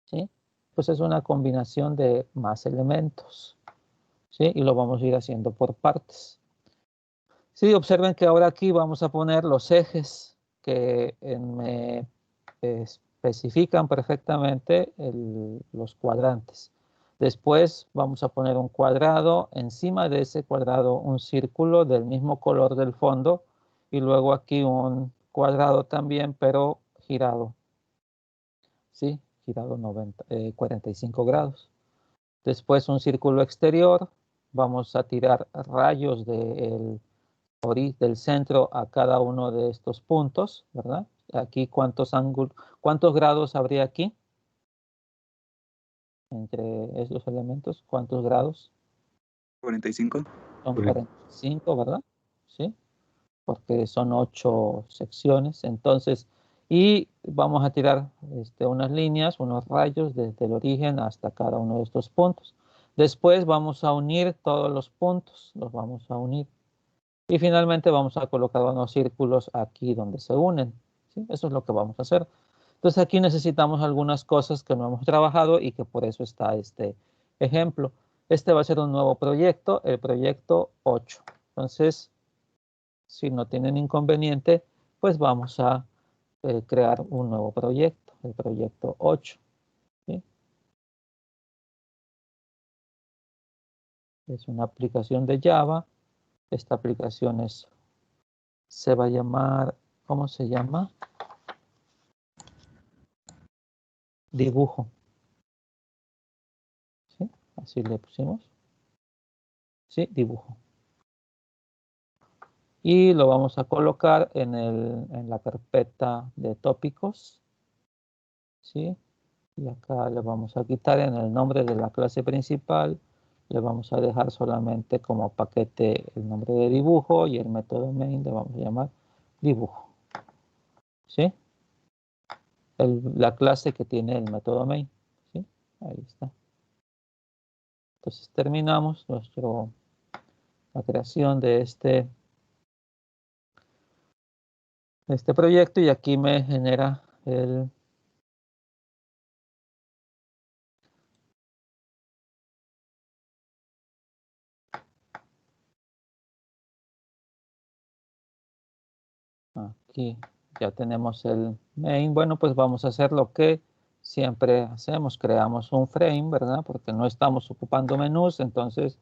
¿sí? Pues es una combinación de más elementos, ¿sí? Y lo vamos a ir haciendo por partes. Sí, observen que ahora aquí vamos a poner los ejes que me especifican perfectamente los cuadrantes. Después vamos a poner un cuadrado, encima de ese cuadrado un círculo del mismo color del fondo y luego aquí un cuadrado también, pero girado, ¿sí? Girado 45 grados. Después un círculo exterior, vamos a tirar rayos del centro a cada uno de estos puntos, ¿verdad? Aquí cuántos grados habría aquí entre estos elementos, ¿cuántos grados? 45. Son 45, ¿verdad? Sí, porque son 8 secciones, entonces, y vamos a tirar unas líneas, unos rayos desde el origen hasta cada uno de estos puntos. Después vamos a unir todos los puntos, los vamos a unir. Y finalmente vamos a colocar unos círculos aquí donde se unen, ¿sí? Eso es lo que vamos a hacer. Entonces aquí necesitamos algunas cosas que no hemos trabajado y que por eso está este ejemplo. Este va a ser un nuevo proyecto, el proyecto 8. Entonces, si no tienen inconveniente, pues vamos a crear un nuevo proyecto, el proyecto 8. ¿Sí? Es una aplicación de Java. Esta aplicación se va a llamar, ¿cómo se llama? Dibujo. ¿Sí? Así le pusimos. Sí, dibujo. Y lo vamos a colocar en la carpeta de tópicos. ¿Sí? Y acá le vamos a quitar en el nombre de la clase principal. Le vamos a dejar solamente como paquete el nombre de dibujo y el método main le vamos a llamar dibujo. ¿Sí? La clase que tiene el método main. ¿Sí? Ahí está. Entonces terminamos la creación de este proyecto y aquí me genera aquí ya tenemos el main. Bueno, pues vamos a hacer lo que siempre hacemos, creamos un frame, ¿verdad? Porque no estamos ocupando menús, entonces,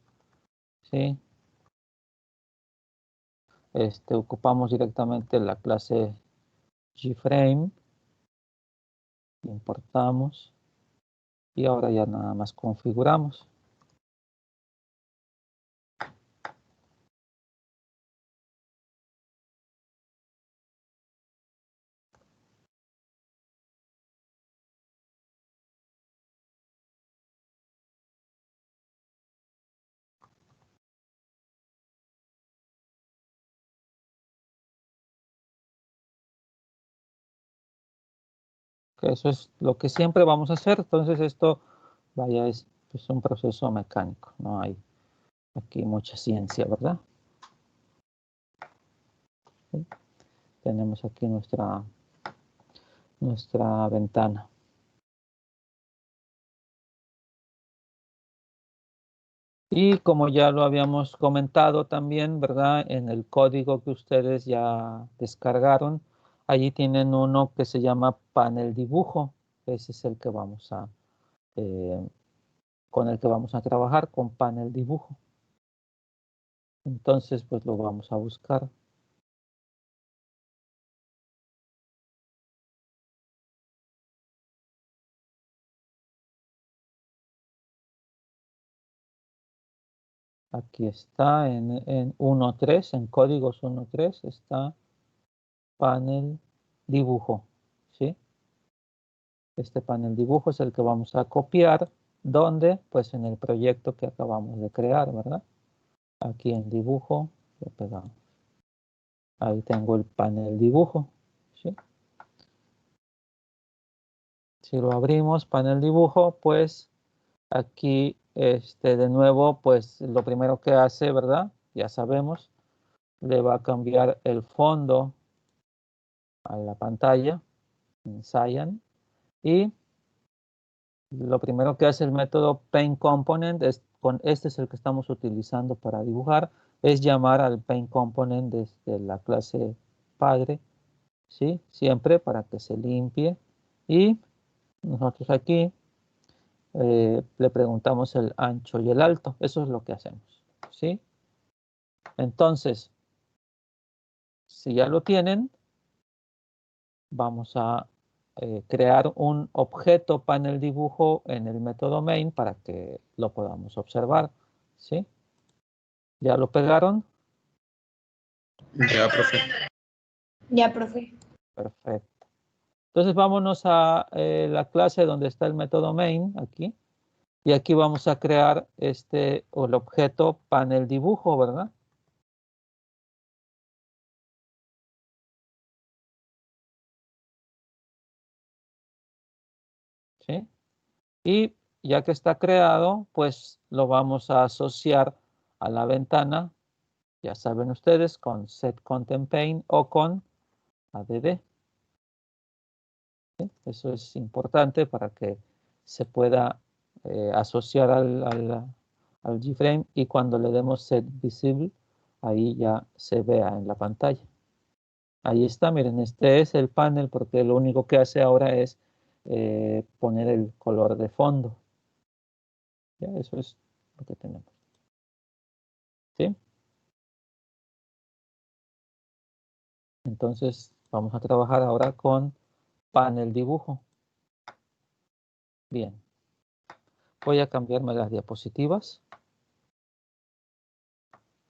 sí, ocupamos directamente la clase gframe, importamos y ahora ya nada más configuramos. Que eso es lo que siempre vamos a hacer, entonces esto, vaya, es un proceso mecánico, no hay aquí mucha ciencia, ¿verdad? ¿Sí? Tenemos aquí nuestra ventana. Y como ya lo habíamos comentado también, ¿verdad? En el código que ustedes ya descargaron, allí tienen uno que se llama panel dibujo. Ese es el que con el que vamos a trabajar, con panel dibujo. Entonces, pues lo vamos a buscar. Aquí está en 1.3, en códigos 1.3 está panel dibujo, ¿sí? Este panel dibujo es el que vamos a copiar, ¿dónde? Pues en el proyecto que acabamos de crear, ¿verdad? Aquí en dibujo, lo pegamos. Ahí tengo el panel dibujo, ¿sí? Si lo abrimos, panel dibujo, pues aquí, de nuevo, pues lo primero que hace, ¿verdad? Ya sabemos, le va a cambiar el fondo a la pantalla en Cyan y lo primero que hace el método paintComponent, este es el que estamos utilizando para dibujar, es llamar al paintComponent desde la clase padre, ¿sí? Siempre para que se limpie. Y nosotros aquí le preguntamos el ancho y el alto. Eso es lo que hacemos, ¿sí? Entonces, si ya lo tienen, vamos a crear un objeto panel dibujo en el método main para que lo podamos observar, ¿sí? ¿Ya lo pegaron? Ya, profe. Ya, profe. Perfecto. Entonces vámonos a la clase donde está el método main, aquí. Y aquí vamos a crear el objeto panel dibujo, ¿verdad? ¿Sí? Y ya que está creado, pues lo vamos a asociar a la ventana, ya saben ustedes, con setContentPaint o con ADD. ¿Sí? Eso es importante para que se pueda asociar al Gframe y cuando le demos setVisible, ahí ya se vea en la pantalla. Ahí está, miren, este es el panel porque lo único que hace ahora es poner el color de fondo. Ya, eso es lo que tenemos. ¿Sí? Entonces vamos a trabajar ahora con panel dibujo. Bien. Voy a cambiarme las diapositivas.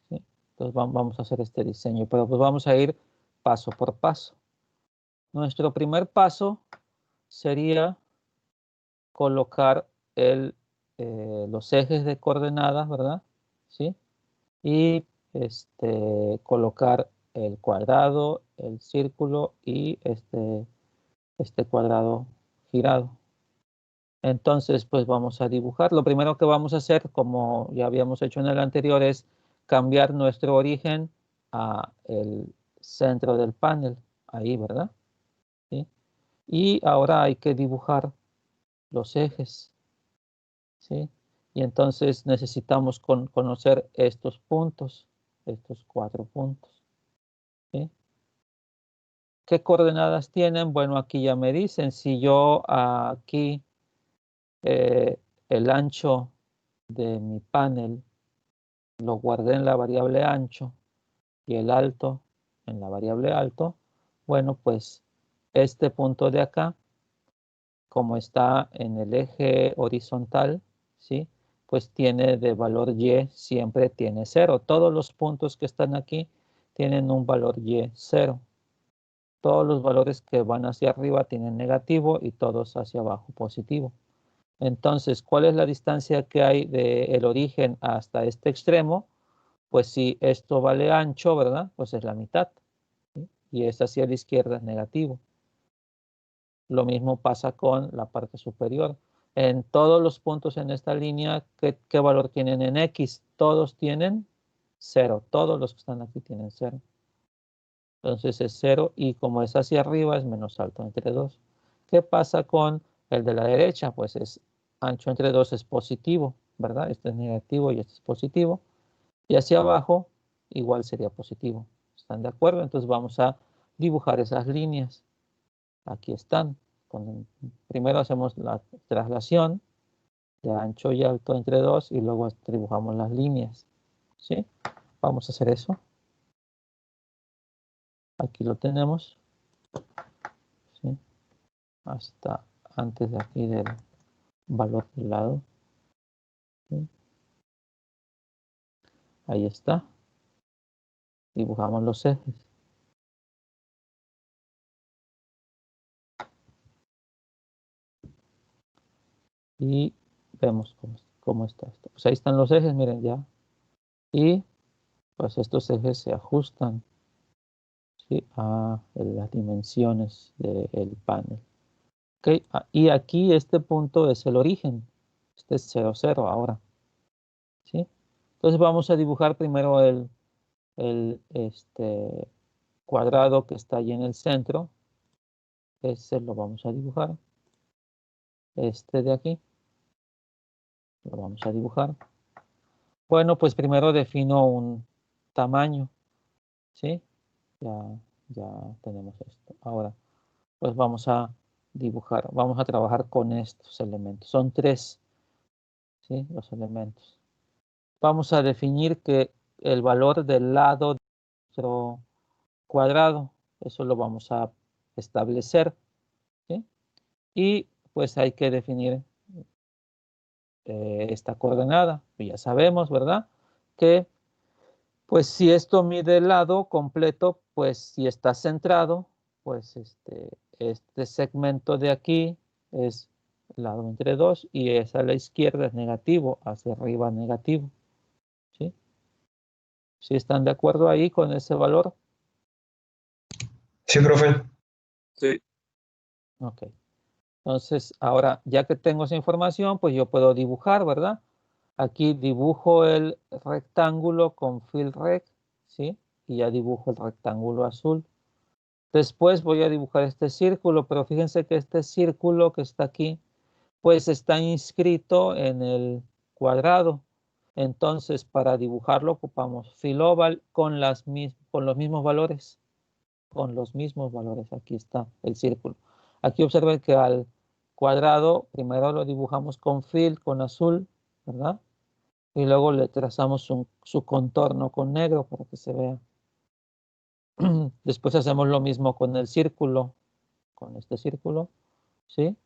¿Sí? Entonces vamos a hacer este diseño, pero pues vamos a ir paso por paso. Nuestro primer paso sería colocar los ejes de coordenadas, ¿verdad? ¿Sí? Y colocar el cuadrado, el círculo y este cuadrado girado. Entonces, pues vamos a dibujar. Lo primero que vamos a hacer, como ya habíamos hecho en el anterior, es cambiar nuestro origen a el centro del panel. Ahí, ¿verdad? ¿Sí? Y ahora hay que dibujar los ejes. ¿Sí? Y entonces necesitamos conocer estos puntos, estos 4 puntos. ¿Sí? ¿Qué coordenadas tienen? Bueno, aquí ya me dicen, si yo aquí el ancho de mi panel lo guardé en la variable ancho y el alto en la variable alto, bueno, pues este punto de acá, como está en el eje horizontal, ¿sí? Pues tiene de valor y, siempre tiene 0. Todos los puntos que están aquí tienen un valor y 0. Todos los valores que van hacia arriba tienen negativo y todos hacia abajo positivo. Entonces, ¿cuál es la distancia que hay del origen hasta este extremo? Pues si esto vale ancho, ¿verdad? Pues es la mitad. ¿Sí? Y es hacia la izquierda es negativo. Lo mismo pasa con la parte superior. En todos los puntos en esta línea, ¿qué valor tienen en X? Todos tienen 0. Todos los que están aquí tienen 0. Entonces es 0 y como es hacia arriba es menos alto entre 2. ¿Qué pasa con el de la derecha? Pues es ancho entre 2 es positivo, ¿verdad? Este es negativo y este es positivo. Y hacia abajo igual sería positivo. ¿Están de acuerdo? Entonces vamos a dibujar esas líneas. Aquí están. Primero hacemos la traslación de ancho y alto entre 2 y luego dibujamos las líneas. ¿Sí? Vamos a hacer eso. Aquí lo tenemos. ¿Sí? Hasta antes de aquí del valor del lado. ¿Sí? Ahí está. Dibujamos los ejes. Y vemos cómo está esto. Pues ahí están los ejes, miren ya. Y pues estos ejes se ajustan, ¿sí? A las dimensiones del panel. ¿Okay? Y aquí este punto es el origen. Este es 0, 0 ahora. ¿Sí? Entonces vamos a dibujar primero el cuadrado que está ahí en el centro. Ese lo vamos a dibujar. Este de aquí. Lo vamos a dibujar. Bueno, pues primero defino un tamaño, ¿sí? Ya tenemos esto. Ahora, pues vamos a dibujar, vamos a trabajar con estos elementos. Son 3, ¿sí? Los elementos. Vamos a definir que el valor del lado de nuestro cuadrado, eso lo vamos a establecer, ¿sí? Y pues hay que definir esta coordenada. Ya sabemos, ¿verdad? Que pues si esto mide el lado completo, pues si está centrado, pues este segmento de aquí es lado entre 2 y es a la izquierda es negativo, hacia arriba negativo, ¿sí? ¿Sí están de acuerdo ahí con ese valor? Sí, profe. Sí. Ok. Entonces, ahora, ya que tengo esa información, pues yo puedo dibujar, ¿verdad? Aquí dibujo el rectángulo con fill rect, ¿sí? Y ya dibujo el rectángulo azul. Después voy a dibujar este círculo, pero fíjense que este círculo que está aquí, pues está inscrito en el cuadrado. Entonces, para dibujarlo ocupamos fill oval con los mismos valores. Con los mismos valores. Aquí está el círculo. Aquí observen que al cuadrado primero lo dibujamos con fill, con azul, ¿verdad? Y luego le trazamos su contorno con negro para que se vea. Después hacemos lo mismo con el círculo, con este círculo, ¿sí?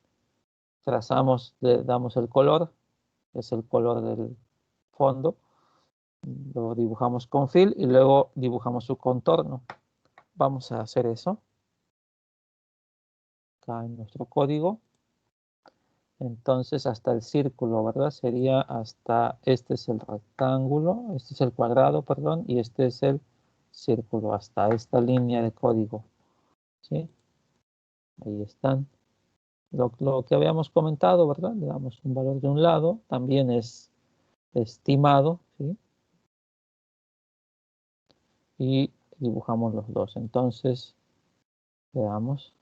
Trazamos, le damos el color, es el color del fondo, lo dibujamos con fill y luego dibujamos su contorno. Vamos a hacer eso. Acá en nuestro código. Entonces hasta el círculo, ¿verdad? Sería hasta, este es el rectángulo, este es el cuadrado, perdón, y este es el círculo, hasta esta línea de código, ¿sí? Ahí están. Lo que habíamos comentado, ¿verdad? Le damos un valor de un lado, también es estimado, ¿sí? Y dibujamos los dos. Entonces, veamos.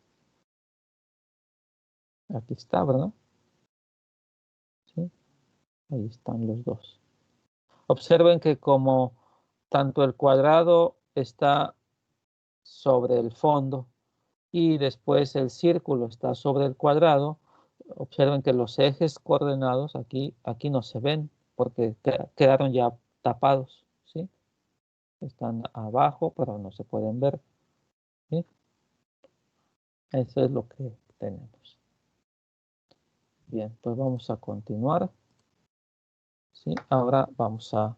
Aquí está, ¿verdad? ¿Sí? Ahí están los dos. Observen que como tanto el cuadrado está sobre el fondo y después el círculo está sobre el cuadrado, observen que los ejes coordenados aquí no se ven porque quedaron ya tapados, ¿sí? Están abajo, pero no se pueden ver, ¿sí? Eso es lo que tenemos. Bien, pues vamos a continuar, ¿sí? Ahora vamos a,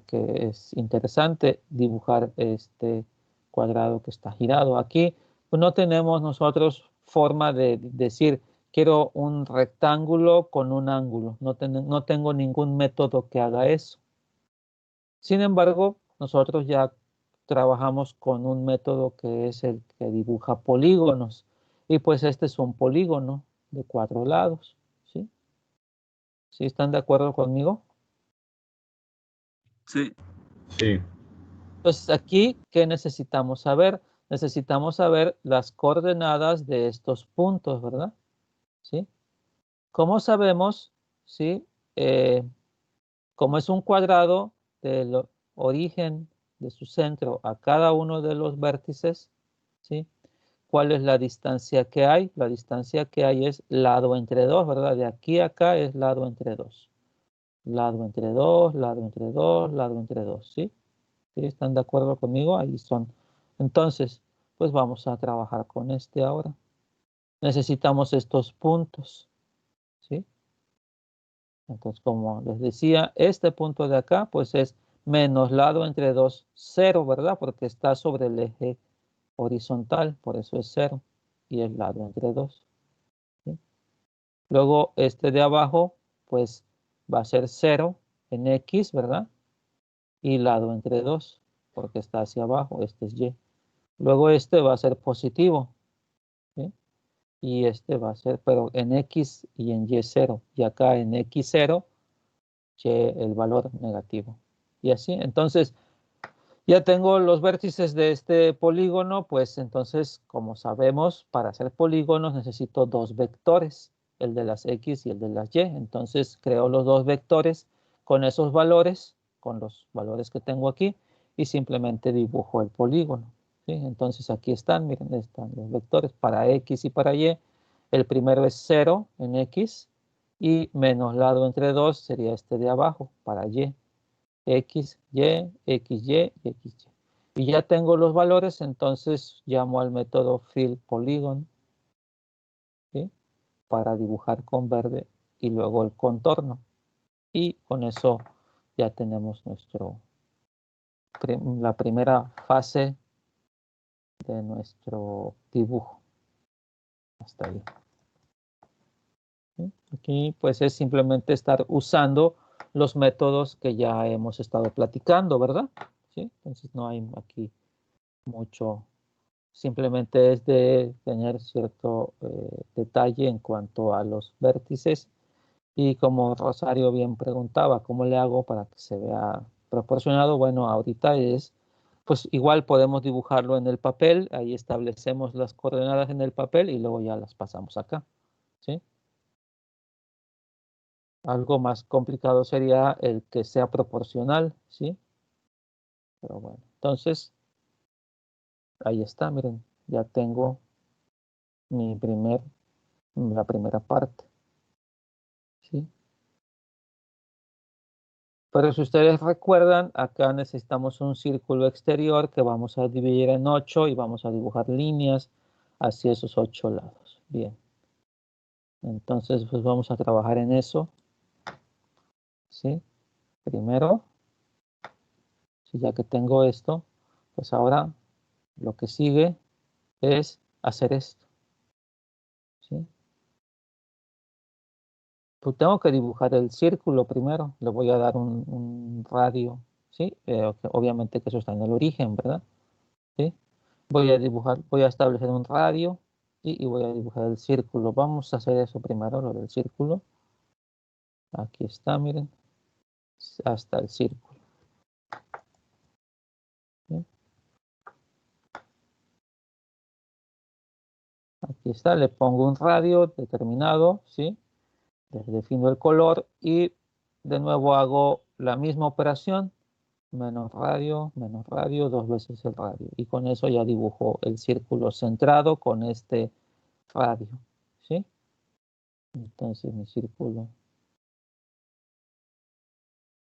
que es interesante dibujar este cuadrado que está girado. Aquí pues no tenemos nosotros forma de decir quiero un rectángulo con un ángulo. No tengo ningún método que haga eso. Sin embargo, nosotros ya trabajamos con un método que es el que dibuja polígonos. Y pues este es un polígono de 4 lados, ¿sí? ¿Sí están de acuerdo conmigo? Sí. Sí. Entonces aquí, ¿qué necesitamos saber? Necesitamos saber las coordenadas de estos puntos, ¿verdad? ¿Sí? ¿Cómo sabemos, sí? Como es un cuadrado del origen de su centro a cada uno de los vértices, ¿sí? ¿Cuál es la distancia que hay? La distancia que hay es lado entre 2, ¿verdad? De aquí a acá es lado entre 2. Lado entre 2, lado entre 2, lado entre 2, ¿sí? ¿Sí? ¿Están de acuerdo conmigo? Ahí son. Entonces, pues vamos a trabajar con este ahora. Necesitamos estos puntos, ¿sí? Entonces, como les decía, este punto de acá, pues es menos lado entre 2, 0, ¿verdad? Porque está sobre el eje horizontal, por eso es 0. Y el lado entre 2, ¿sí? Luego, este de abajo, pues va a ser 0 en X, ¿verdad? Y lado entre 2, porque está hacia abajo, este es Y. Luego este va a ser positivo, ¿sí? Y este va a ser, pero en X y en Y 0. Y acá en X 0, Y el valor negativo. Y así, entonces, ya tengo los vértices de este polígono, pues entonces, como sabemos, para hacer polígonos necesito 2 vectores. el de las X y el de las Y. Entonces creo los dos vectores con esos valores, con los valores que tengo aquí, y simplemente dibujo el polígono. ¿Sí? Entonces aquí están, miren, están los vectores para X y para Y. El primero es 0 en X y menos lado entre 2 sería este de abajo para Y. X, Y, XY y XY. Y ya tengo los valores, entonces llamo al método fill polygon, ¿sí? Para dibujar con verde y luego el contorno. Y con eso ya tenemos la primera fase de nuestro dibujo. Hasta ahí. ¿Sí? Aquí pues es simplemente estar usando los métodos que ya hemos estado platicando, ¿verdad? ¿Sí? Entonces no hay aquí mucho, simplemente es de tener cierto detalle en cuanto a los vértices. Y como Rosario bien preguntaba, ¿cómo le hago para que se vea proporcionado? Bueno, ahorita es, pues igual podemos dibujarlo en el papel, ahí establecemos las coordenadas en el papel y luego ya las pasamos acá, ¿sí? Algo más complicado sería el que sea proporcional, ¿sí? Pero bueno, entonces, ahí está, miren, ya tengo la primera parte, ¿sí? Pero si ustedes recuerdan, acá necesitamos un círculo exterior que vamos a dividir en 8 y vamos a dibujar líneas hacia esos 8 lados. Bien. Entonces, pues vamos a trabajar en eso. ¿Sí? Primero, ya que tengo esto, pues ahora lo que sigue es hacer esto. ¿Sí? Pues tengo que dibujar el círculo primero. Le voy a dar un radio. ¿Sí? Obviamente que eso está en el origen, ¿verdad? ¿Sí? Voy a establecer un radio y voy a dibujar el círculo. Vamos a hacer eso primero, lo del círculo. Aquí está, miren, hasta el círculo. ¿Sí? Aquí está, le pongo un radio determinado, ¿sí? Le defino el color y de nuevo hago la misma operación, menos radio, dos veces el radio. Y con eso ya dibujo el círculo centrado con este radio, ¿sí? Entonces mi círculo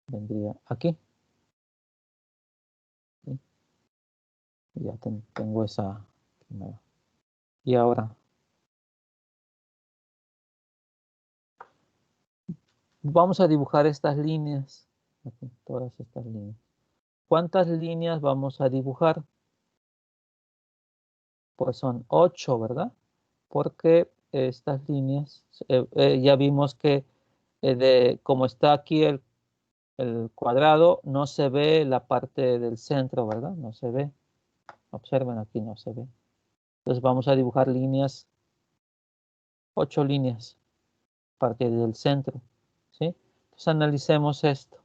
vendría aquí. ¿Sí? Ya tengo esa primera. Y ahora vamos a dibujar estas líneas. Aquí, todas estas líneas. ¿Cuántas líneas vamos a dibujar? Pues son 8, ¿verdad? Porque estas líneas, ya vimos que como está aquí el cuadrado, no se ve la parte del centro, ¿verdad? No se ve. Observen, aquí no se ve. Entonces vamos a dibujar líneas, 8 líneas a partir del centro, ¿sí? Entonces analicemos esto.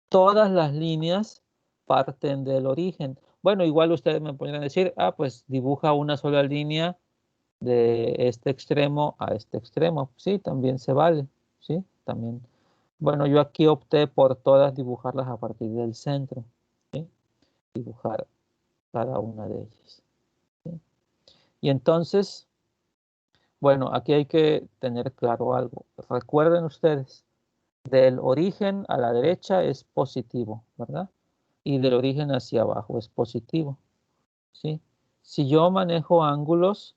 Todas las líneas parten del origen. Bueno, igual ustedes me podrían decir, pues dibuja una sola línea de este extremo a este extremo. Sí, también se vale, ¿sí? También. Bueno, yo aquí opté por todas dibujarlas a partir del centro, ¿sí? Dibujar cada una de ellas, ¿sí? Y entonces, bueno, aquí hay que tener claro algo. Recuerden ustedes, del origen a la derecha es positivo, ¿verdad? Y del origen hacia abajo es positivo, ¿sí? Si yo manejo ángulos,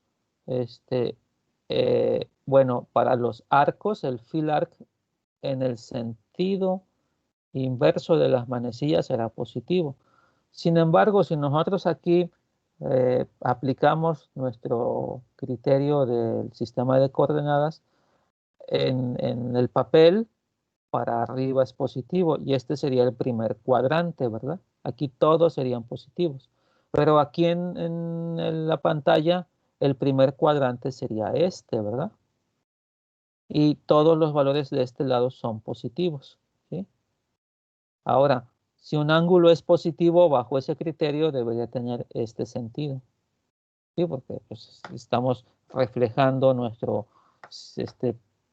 bueno, para los arcos, el fill arc en el sentido inverso de las manecillas será positivo. Sin embargo, si nosotros aquí aplicamos nuestro criterio del sistema de coordenadas en el papel, para arriba es positivo y este sería el primer cuadrante, ¿verdad? Aquí todos serían positivos. Pero aquí en la pantalla el primer cuadrante sería este, ¿verdad? Y todos los valores de este lado son positivos, ¿sí? Ahora, si un ángulo es positivo bajo ese criterio debería tener este sentido, ¿sí? Porque pues, estamos reflejando nuestro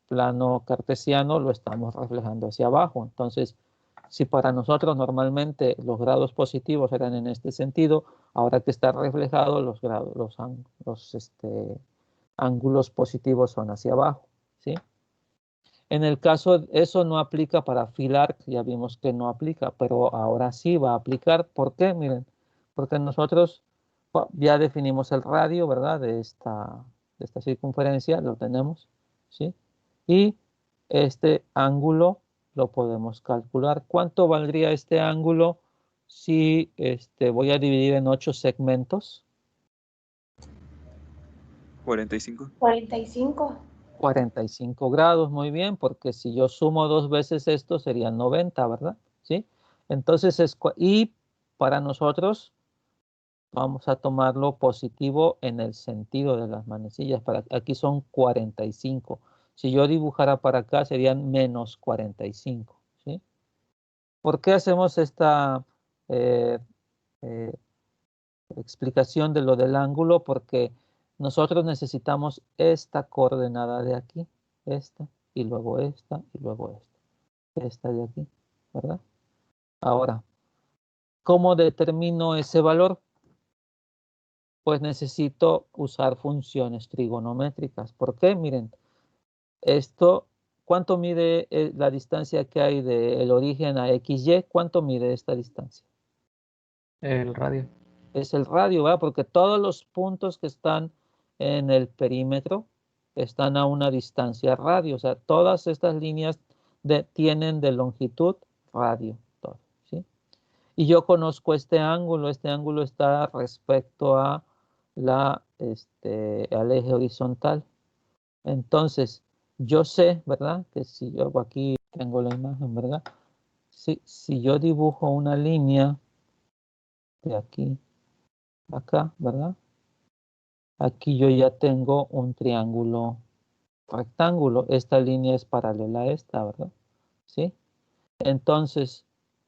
plano cartesiano lo estamos reflejando hacia abajo. Entonces, si para nosotros normalmente los grados positivos eran en este sentido, ahora que está reflejado, los ángulos positivos son hacia abajo, ¿sí? En el caso, eso no aplica para filar, ya vimos que no aplica, pero ahora sí va a aplicar. ¿Por qué? Miren, porque nosotros ya definimos el radio, ¿verdad? De esta circunferencia, lo tenemos, ¿sí? Y este ángulo lo podemos calcular. ¿Cuánto valdría este ángulo si voy a dividir en 8 segmentos? 45. 45. 45 grados, muy bien, porque si yo sumo 2 veces esto serían 90, ¿verdad? ¿Sí? Entonces, y para nosotros vamos a tomarlo positivo en el sentido de las manecillas. Aquí son 45. Si yo dibujara para acá serían menos 45, ¿sí? ¿Por qué hacemos esta eh, eh, explicación de lo del ángulo? Porque nosotros necesitamos esta coordenada de aquí, esta, y luego esta, y luego esta de aquí, ¿verdad? Ahora, ¿cómo determino ese valor? Pues necesito usar funciones trigonométricas. ¿Por qué? Miren, esto, ¿cuánto mide la distancia que hay del origen a XY? ¿Cuánto mide esta distancia? El radio. Es el radio, ¿verdad? Porque todos los puntos que están en el perímetro están a una distancia radio. O sea, todas estas líneas tienen de longitud radio, todo, ¿sí? Y yo conozco este ángulo está respecto a al eje horizontal. Entonces, yo sé, ¿verdad? Que si yo hago aquí, tengo la imagen, ¿verdad? Si yo dibujo una línea de aquí a acá, ¿verdad? Aquí yo ya tengo un triángulo rectángulo. Esta línea es paralela a esta, ¿verdad? ¿Sí? Entonces,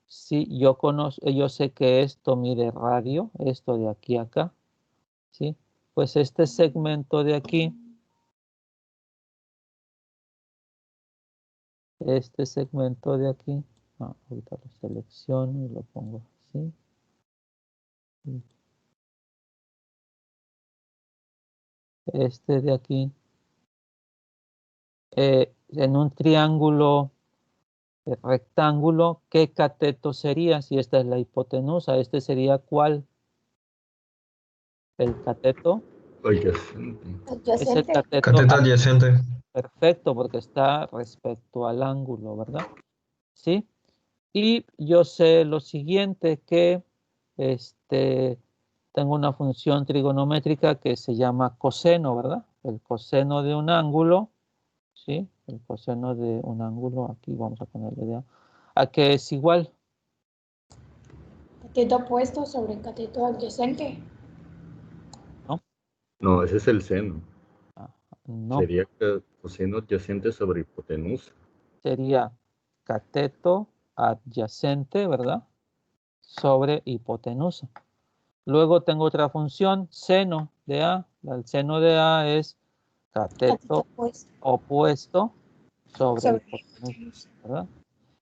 si yo conozco, yo sé que esto mide radio, esto de aquí a acá, ¿sí? Pues este segmento de aquí, ahorita lo selecciono y lo pongo así. Este de aquí, en un triángulo rectángulo, ¿qué cateto sería? Si esta es la hipotenusa, ¿este sería cuál? El cateto. Adyacente. Es el Adyacente. cateto Cateto adyacente. perfecto porque está respecto al ángulo, ¿verdad? ¿Sí? Y yo sé lo siguiente, que tengo una función trigonométrica que se llama coseno, ¿verdad? El coseno de un ángulo, ¿sí? El coseno de un ángulo, aquí vamos a ponerle a que es igual. Cateto opuesto sobre cateto adyacente. ¿No? No, ese es el seno. No, Sería coseno adyacente sobre hipotenusa. sería cateto adyacente, ¿verdad? Sobre hipotenusa. Luego tengo otra función, seno de A. El seno de A es cateto Opuesto opuesto sobre hipotenusa, ¿verdad?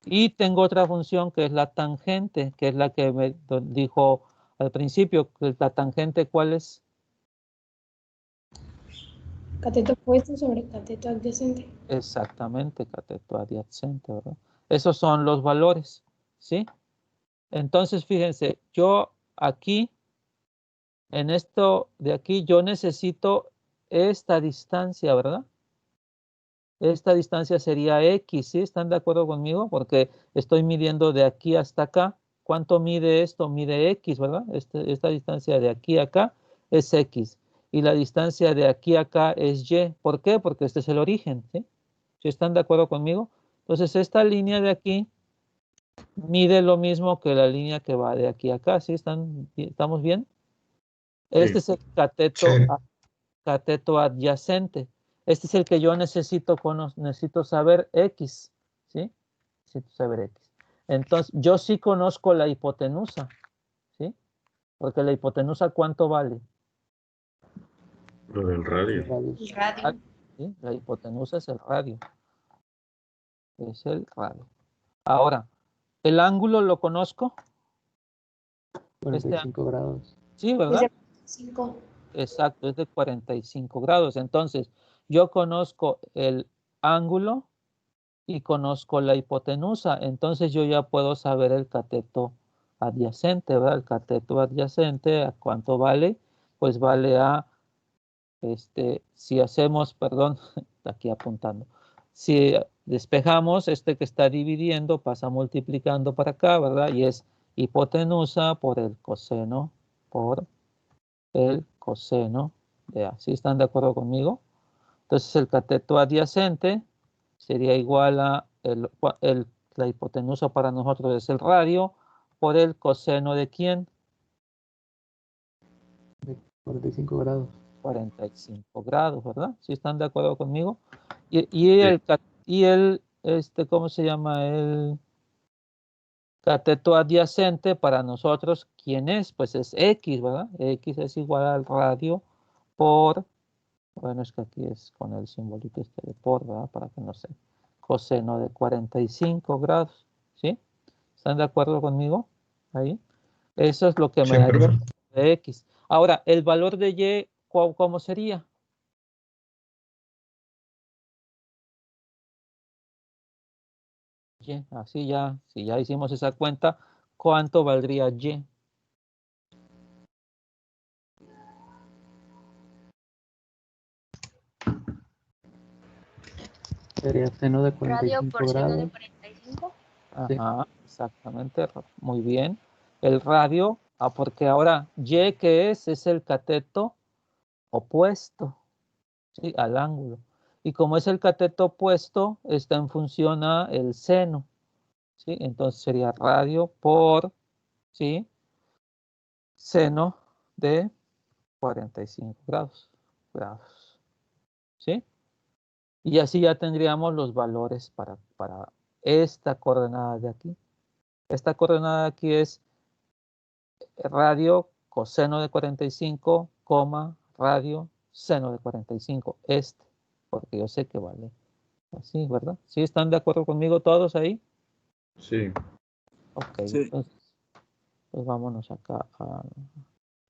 Y tengo otra función que es la tangente, que es la que me dijo al principio, que la tangente, ¿cuál es? Cateto opuesto sobre cateto adyacente. Exactamente, cateto adyacente, ¿verdad? Esos son los valores, ¿sí? Entonces, fíjense, yo aquí, en esto de aquí, yo necesito esta distancia, ¿verdad? Esta distancia sería X, ¿sí? ¿Están de acuerdo conmigo? Porque estoy midiendo de aquí hasta acá. ¿Cuánto mide esto? Mide X, ¿verdad? Esta distancia de aquí a acá es X. Y la distancia de aquí a acá es Y. ¿Por qué? Porque este es el origen, ¿sí? ¿Sí están de acuerdo conmigo? Entonces, esta línea de aquí mide lo mismo que la línea que va de aquí a acá, ¿sí? ¿Estamos bien? Este es el cateto, Sí. cateto adyacente. Este es el que yo necesito saber X, ¿sí? Necesito saber X. Entonces, yo sí conozco la hipotenusa, ¿sí? Porque la hipotenusa, ¿cuánto vale? Lo del radio. El radio. ¿Sí? La hipotenusa es el radio. Es el radio. Ahora, ¿el ángulo lo conozco? 45 grados. Sí, Es ¿verdad? de 5. Exacto, es de 45 grados. Entonces, yo conozco el ángulo y conozco la hipotenusa. Entonces, yo ya puedo saber el cateto adyacente, ¿verdad? El cateto adyacente, ¿a cuánto vale? Pues vale a, si hacemos, perdón, aquí apuntando. Si despejamos, este que está dividiendo pasa multiplicando para acá, ¿verdad? Y es hipotenusa por el coseno de A. ¿Sí están de acuerdo conmigo? Entonces el cateto adyacente sería igual a la hipotenusa para nosotros es el radio por el coseno de ¿quién? 45 grados. 45 grados, ¿verdad? ¿Sí están de acuerdo conmigo? Y ¿cómo se llama? El cateto adyacente para nosotros, ¿quién es? Pues es X, ¿verdad? X es igual al radio por, bueno, es que aquí es con el simbolito de por, ¿verdad? Para que no sé, coseno de 45 grados, ¿sí? ¿Están de acuerdo conmigo? Ahí. Eso es lo que me Sí, daría profe. de X. Ahora, el valor de Y, ¿cómo sería? Y, así ya, si ya hicimos esa cuenta, ¿cuánto valdría Y? Sería seno de Radio 45 por seno de grados. 45. Sí. Ajá, exactamente, muy bien. El radio, porque ahora Y, ¿qué es? Es el cateto opuesto, ¿sí? Al ángulo. Y como es el cateto opuesto, está en función a el seno, ¿sí? Entonces sería radio por, ¿sí? Seno de 45 grados, ¿sí? Y así ya tendríamos los valores para esta coordenada de aquí. Esta coordenada de aquí es radio coseno de 45, radio seno de 45, porque yo sé que vale así, ¿verdad? ¿Sí están de acuerdo conmigo todos ahí? Sí. Ok, Sí. entonces, pues vámonos acá a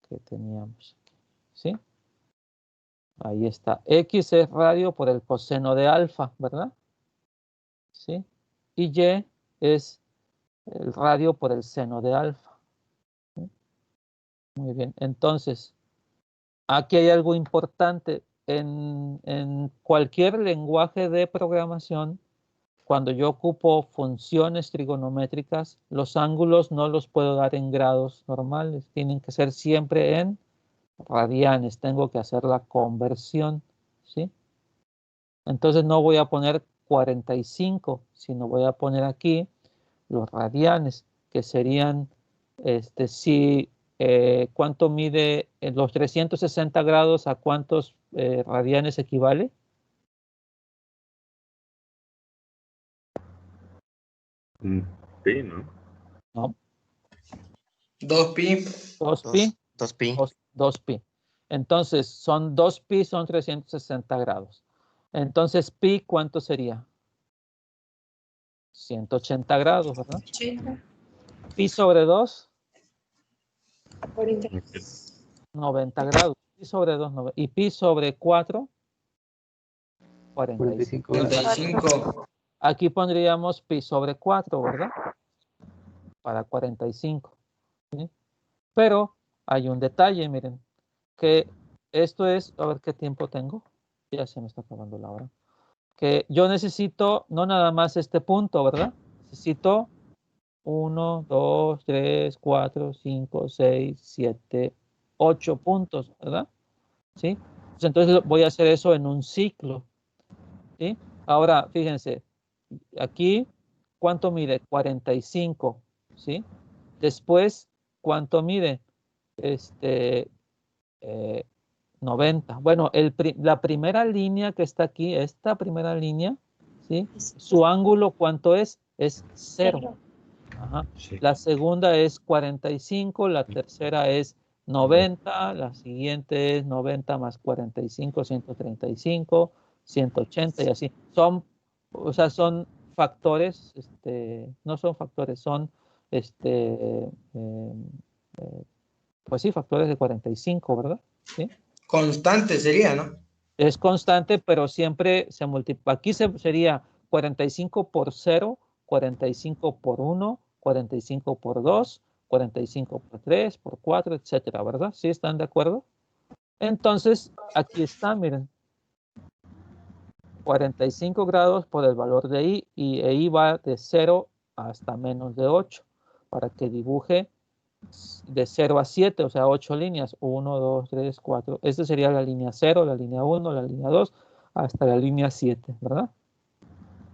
que teníamos aquí, ¿sí? Ahí está. X es radio por el coseno de alfa, ¿verdad? ¿Sí? Y Y es el radio por el seno de alfa. ¿Sí? Muy bien, entonces, aquí hay algo importante. En cualquier lenguaje de programación, cuando yo ocupo funciones trigonométricas, los ángulos no los puedo dar en grados normales, tienen que ser siempre en radianes, tengo que hacer la conversión, ¿sí? Entonces no voy a poner 45, sino voy a poner aquí los radianes, que serían, si, ¿cuánto mide los 360 grados? ¿A cuántos radianes equivale? Pi, ¿no? No, 2pi. 2pi. 2pi. 2pi. Entonces, 2pi son 360 grados. Entonces, pi, ¿cuánto sería? 180 grados, ¿verdad? 80. Pi sobre 2, 40. 90 grados. Pi sobre 2, 90. Y pi sobre 4, 45. 45 grados. 45. Aquí pondríamos pi sobre 4, ¿verdad? Para 45. ¿Sí? Pero hay un detalle, miren, que esto es, a ver qué tiempo tengo. Ya se me está acabando la hora. Que yo necesito no nada más este punto, ¿verdad? Necesito 1, 2, 3, 4, 5, 6, 7, 8 puntos, ¿verdad? ¿Sí? Pues entonces voy a hacer eso en un ciclo, ¿sí? Ahora, fíjense, aquí, ¿cuánto mide? 45, ¿sí? Después, ¿cuánto mide? 90. Bueno, la primera línea que está aquí, esta primera línea, ¿sí? Su ángulo, ¿cuánto es? Es 0. Ajá. Sí. La segunda es 45, la tercera es 90, la siguiente es 90 más 45, 135, 180 y así. Son factores, no son factores, son, pues sí, factores de 45, ¿verdad? ¿Sí? Constante sería, ¿no? Es constante, pero siempre se multiplica. Aquí sería 45 por 0, 45 por 1, 45 por 2, 45 por 3, por 4, etcétera, ¿verdad? ¿Sí están de acuerdo? Entonces, aquí está, miren. 45 grados por el valor de i, y i va de 0 hasta menos de 8, para que dibuje de 0 a 7, o sea, 8 líneas. 1, 2, 3, 4. Esta sería la línea 0, la línea 1, la línea 2, hasta la línea 7, ¿verdad?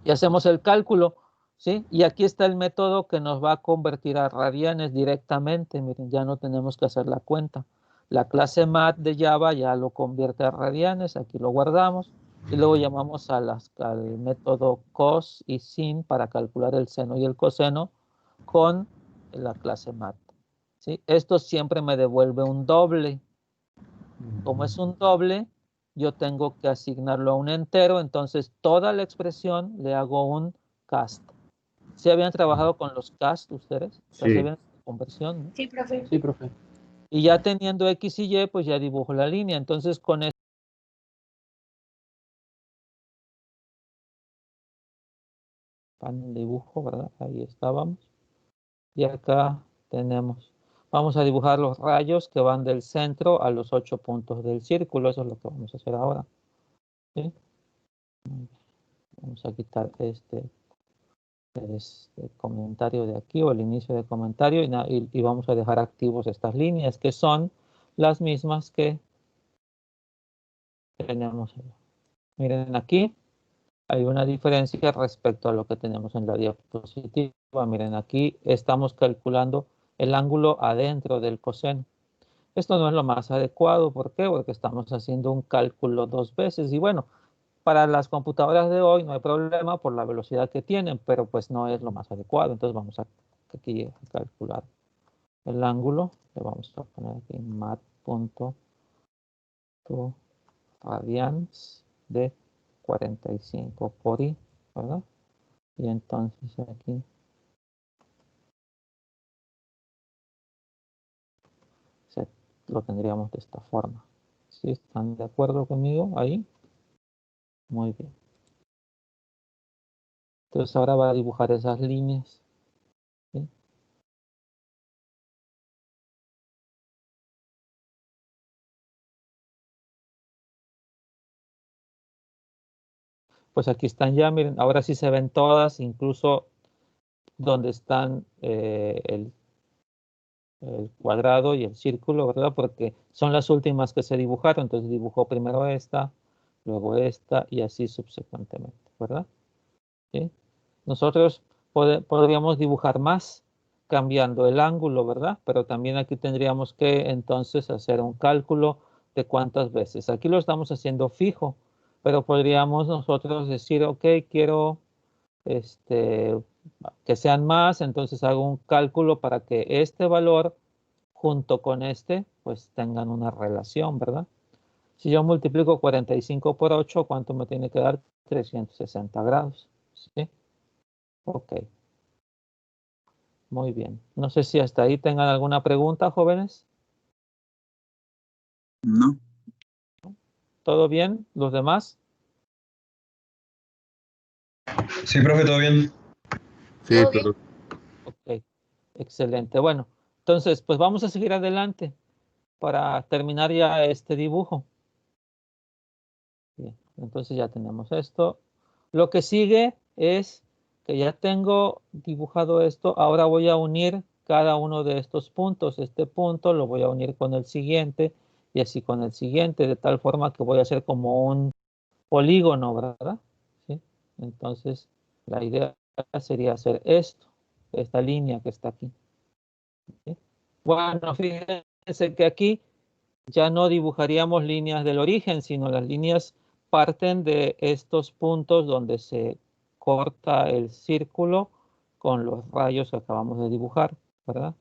Y hacemos el cálculo, ¿sí? Y aquí está el método que nos va a convertir a radianes directamente. Miren, ya no tenemos que hacer la cuenta. La clase mat de Java ya lo convierte a radianes, aquí lo guardamos. Y luego llamamos al método cos y sin para calcular el seno y el coseno con la clase mat. ¿Sí? Esto siempre me devuelve un doble. Como es un doble, yo tengo que asignarlo a un entero, entonces toda la expresión le hago un cast. ¿Sí habían trabajado con los cast ustedes? Sí. ¿Sabían la conversión? ¿No? Sí, profe. Sí, profe. Y ya teniendo X y Y, pues ya dibujo la línea. Entonces con esto panel dibujo, ¿verdad? Ahí estábamos. Y acá tenemos. Vamos a dibujar los rayos que van del centro a los 8 puntos del círculo. Eso es lo que vamos a hacer ahora. ¿Sí? Vamos a quitar este comentario de aquí o el inicio de comentario y vamos a dejar activos estas líneas que son las mismas que tenemos. Miren aquí. Hay una diferencia respecto a lo que tenemos en la diapositiva. Miren, aquí estamos calculando el ángulo adentro del coseno. Esto no es lo más adecuado. ¿Por qué? Porque estamos haciendo un cálculo 2 veces. Y bueno, para las computadoras de hoy no hay problema por la velocidad que tienen, pero pues no es lo más adecuado. Entonces vamos a aquí a calcular el ángulo. Le vamos a poner aquí mat.radians de 45 por i, ¿verdad? Y entonces aquí lo tendríamos de esta forma. ¿Sí están de acuerdo conmigo ahí? Muy bien. Entonces ahora va a dibujar esas líneas. ¿Sí? Pues aquí están ya, miren, ahora sí se ven todas, incluso donde están el cuadrado y el círculo, ¿verdad? Porque son las últimas que se dibujaron. Entonces dibujó primero esta, luego esta y así subsecuentemente, ¿verdad? ¿Sí? Nosotros podríamos dibujar más cambiando el ángulo, ¿verdad? Pero también aquí tendríamos que entonces hacer un cálculo de cuántas veces. Aquí lo estamos haciendo fijo, pero podríamos nosotros decir, ok, quiero que sean más, entonces hago un cálculo para que este valor junto con este, pues tengan una relación, ¿verdad? Si yo multiplico 45 por 8, ¿cuánto me tiene que dar? 360 grados, ¿sí? Ok. Muy bien. No sé si hasta ahí tengan alguna pregunta, jóvenes. No. ¿Todo bien? ¿Los demás? Sí, profe, todo bien. Sí, Todo bien. pero Ok. Excelente. Bueno, entonces, pues vamos a seguir adelante para terminar ya este dibujo. Bien, entonces ya tenemos esto. Lo que sigue es que ya tengo dibujado esto. Ahora voy a unir cada uno de estos puntos. Este punto lo voy a unir con el siguiente y así con el siguiente, de tal forma que voy a hacer como un polígono, ¿verdad? ¿Sí? Entonces, la idea sería hacer esto, esta línea que está aquí. ¿Sí? Bueno, fíjense que aquí ya no dibujaríamos líneas del origen, sino las líneas parten de estos puntos donde se corta el círculo con los rayos que acabamos de dibujar, ¿verdad?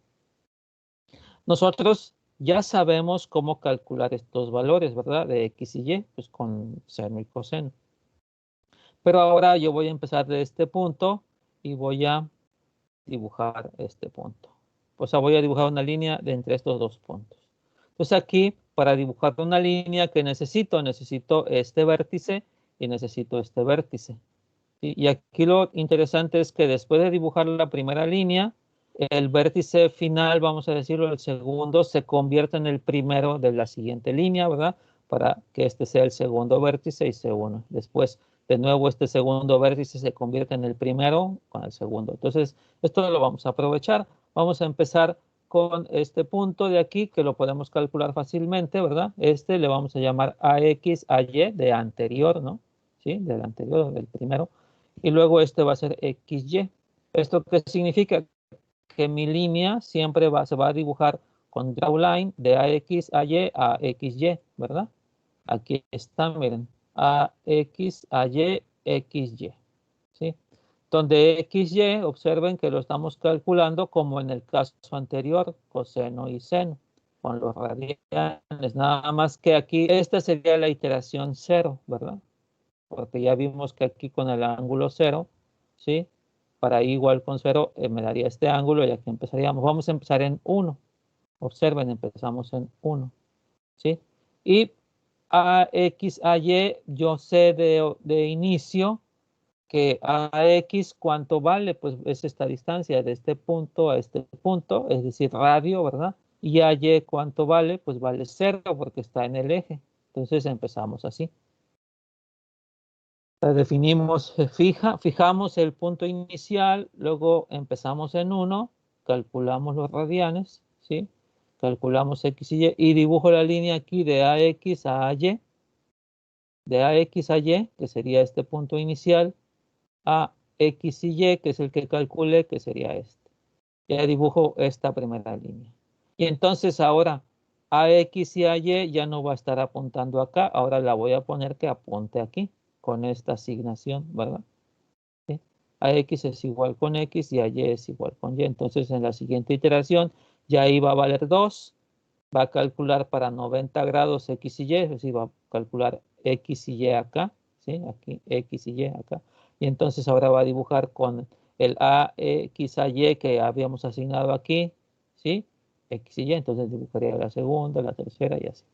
Nosotros ya sabemos cómo calcular estos valores, ¿verdad? De X y Y, pues con seno y coseno. Pero ahora yo voy a empezar de este punto y voy a dibujar este punto. O sea, voy a dibujar una línea de entre estos dos puntos. Entonces aquí, para dibujar una línea que necesito este vértice y necesito este vértice. ¿Sí? Y aquí lo interesante es que después de dibujar la primera línea, el vértice final, vamos a decirlo, el segundo, se convierte en el primero de la siguiente línea, ¿verdad? Para que este sea el segundo vértice y se une. Después, de nuevo, este segundo vértice se convierte en el primero con el segundo. Entonces, esto lo vamos a aprovechar. Vamos a empezar con este punto de aquí, que lo podemos calcular fácilmente, ¿verdad? Este le vamos a llamar AX, AY, de anterior, ¿no? ¿Sí? Del anterior, del primero. Y luego este va a ser XY. ¿Esto qué significa? Que mi línea siempre se va a dibujar con drawline de AX a Y a XY, ¿verdad? Aquí está, miren, AX a Y, XY, ¿sí? Donde XY, observen que lo estamos calculando como en el caso anterior, coseno y seno, con los radianes, nada más que aquí, esta sería la iteración 0, ¿verdad? Porque ya vimos que aquí con el ángulo 0, ¿sí? Para i igual con 0 me daría este ángulo y aquí empezaríamos. Vamos a empezar en 1. Observen, empezamos en 1, ¿sí? Y AX, AY, yo sé de inicio que AX, ¿cuánto vale? Pues es esta distancia de este punto a este punto, es decir, radio, ¿verdad? Y AY, ¿cuánto vale? Pues vale 0 porque está en el eje. Entonces empezamos así. Definimos, fijamos el punto inicial, luego empezamos en 1, calculamos los radianes, ¿sí? Calculamos X y Y y dibujo la línea aquí de AX a Y, de AX a Y, que sería este punto inicial, a X y Y, que es el que calculé, que sería este. Ya dibujo esta primera línea. Y entonces ahora AX y AY ya no va a estar apuntando acá, ahora la voy a poner que apunte aquí con esta asignación, ¿verdad? ¿Sí? AX es igual con X y AY es igual con Y. Entonces en la siguiente iteración ya ahí va a valer 2, va a calcular para 90 grados X y Y, es decir, va a calcular X y Y acá, ¿sí? Aquí X y Y acá. Y entonces ahora va a dibujar con el AX a Y que habíamos asignado aquí, ¿sí? X y Y, entonces dibujaría la segunda, la tercera y así.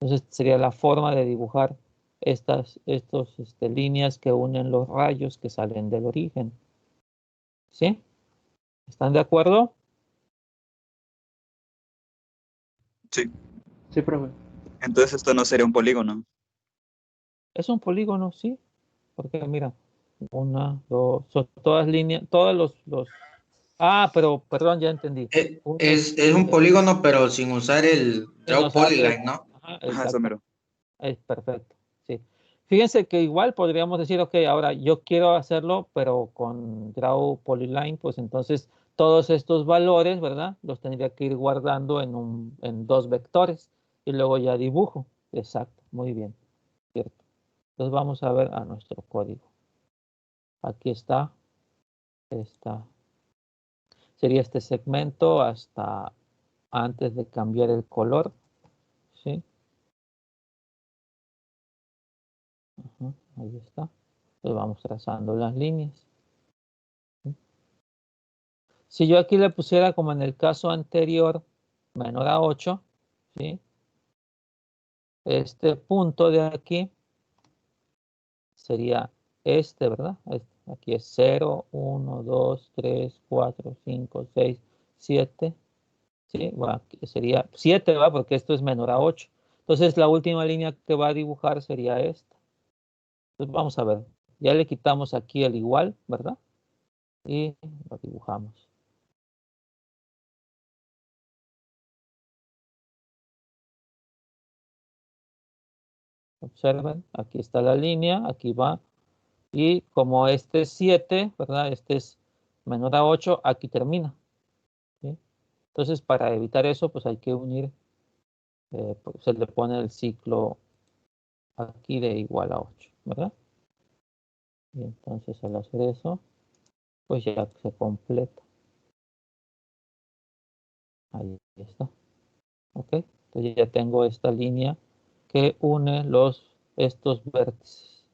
Entonces sería la forma de dibujar estas líneas que unen los rayos que salen del origen. ¿Sí? ¿Están de acuerdo? Sí. Sí, profe. Entonces esto no sería un polígono. Es un polígono, sí. Porque mira, una, dos, son todas líneas, todos los... Ah, pero, perdón, ya entendí. Es un polígono, pero sin usar el Draw Polyline, ¿no? Ajá, Ajá, eso exacto. mero. Es perfecto, sí. Fíjense que igual podríamos decir, ok, ahora yo quiero hacerlo, pero con Draw Polyline, pues entonces todos estos valores, ¿verdad? Los tendría que ir guardando en dos vectores y luego ya dibujo. Exacto, muy bien, cierto. Entonces vamos a ver a nuestro código. Aquí está. Sería este segmento hasta antes de cambiar el color, ¿sí? Ajá, ahí está. Entonces vamos trazando las líneas. ¿Sí? Si yo aquí le pusiera como en el caso anterior, menor a 8, ¿sí? Este punto de aquí sería este, ¿verdad? Aquí es 0, 1, 2, 3, 4, 5, 6, 7. ¿Sí? Bueno, aquí sería 7, ¿verdad? Porque esto es menor a 8. Entonces la última línea que va a dibujar sería esta. Entonces vamos a ver. Ya le quitamos aquí el igual, ¿verdad? Y lo dibujamos. Observen, aquí está la línea, aquí va. Y como este es 7, ¿verdad? Este es menor a 8, aquí termina. ¿Sí? Entonces, para evitar eso, pues hay que unir, pues se le pone el ciclo aquí de igual a 8, ¿verdad? Y entonces al hacer eso, pues ya se completa. Ahí está. ¿Ok? Entonces ya tengo esta línea que une estos vértices.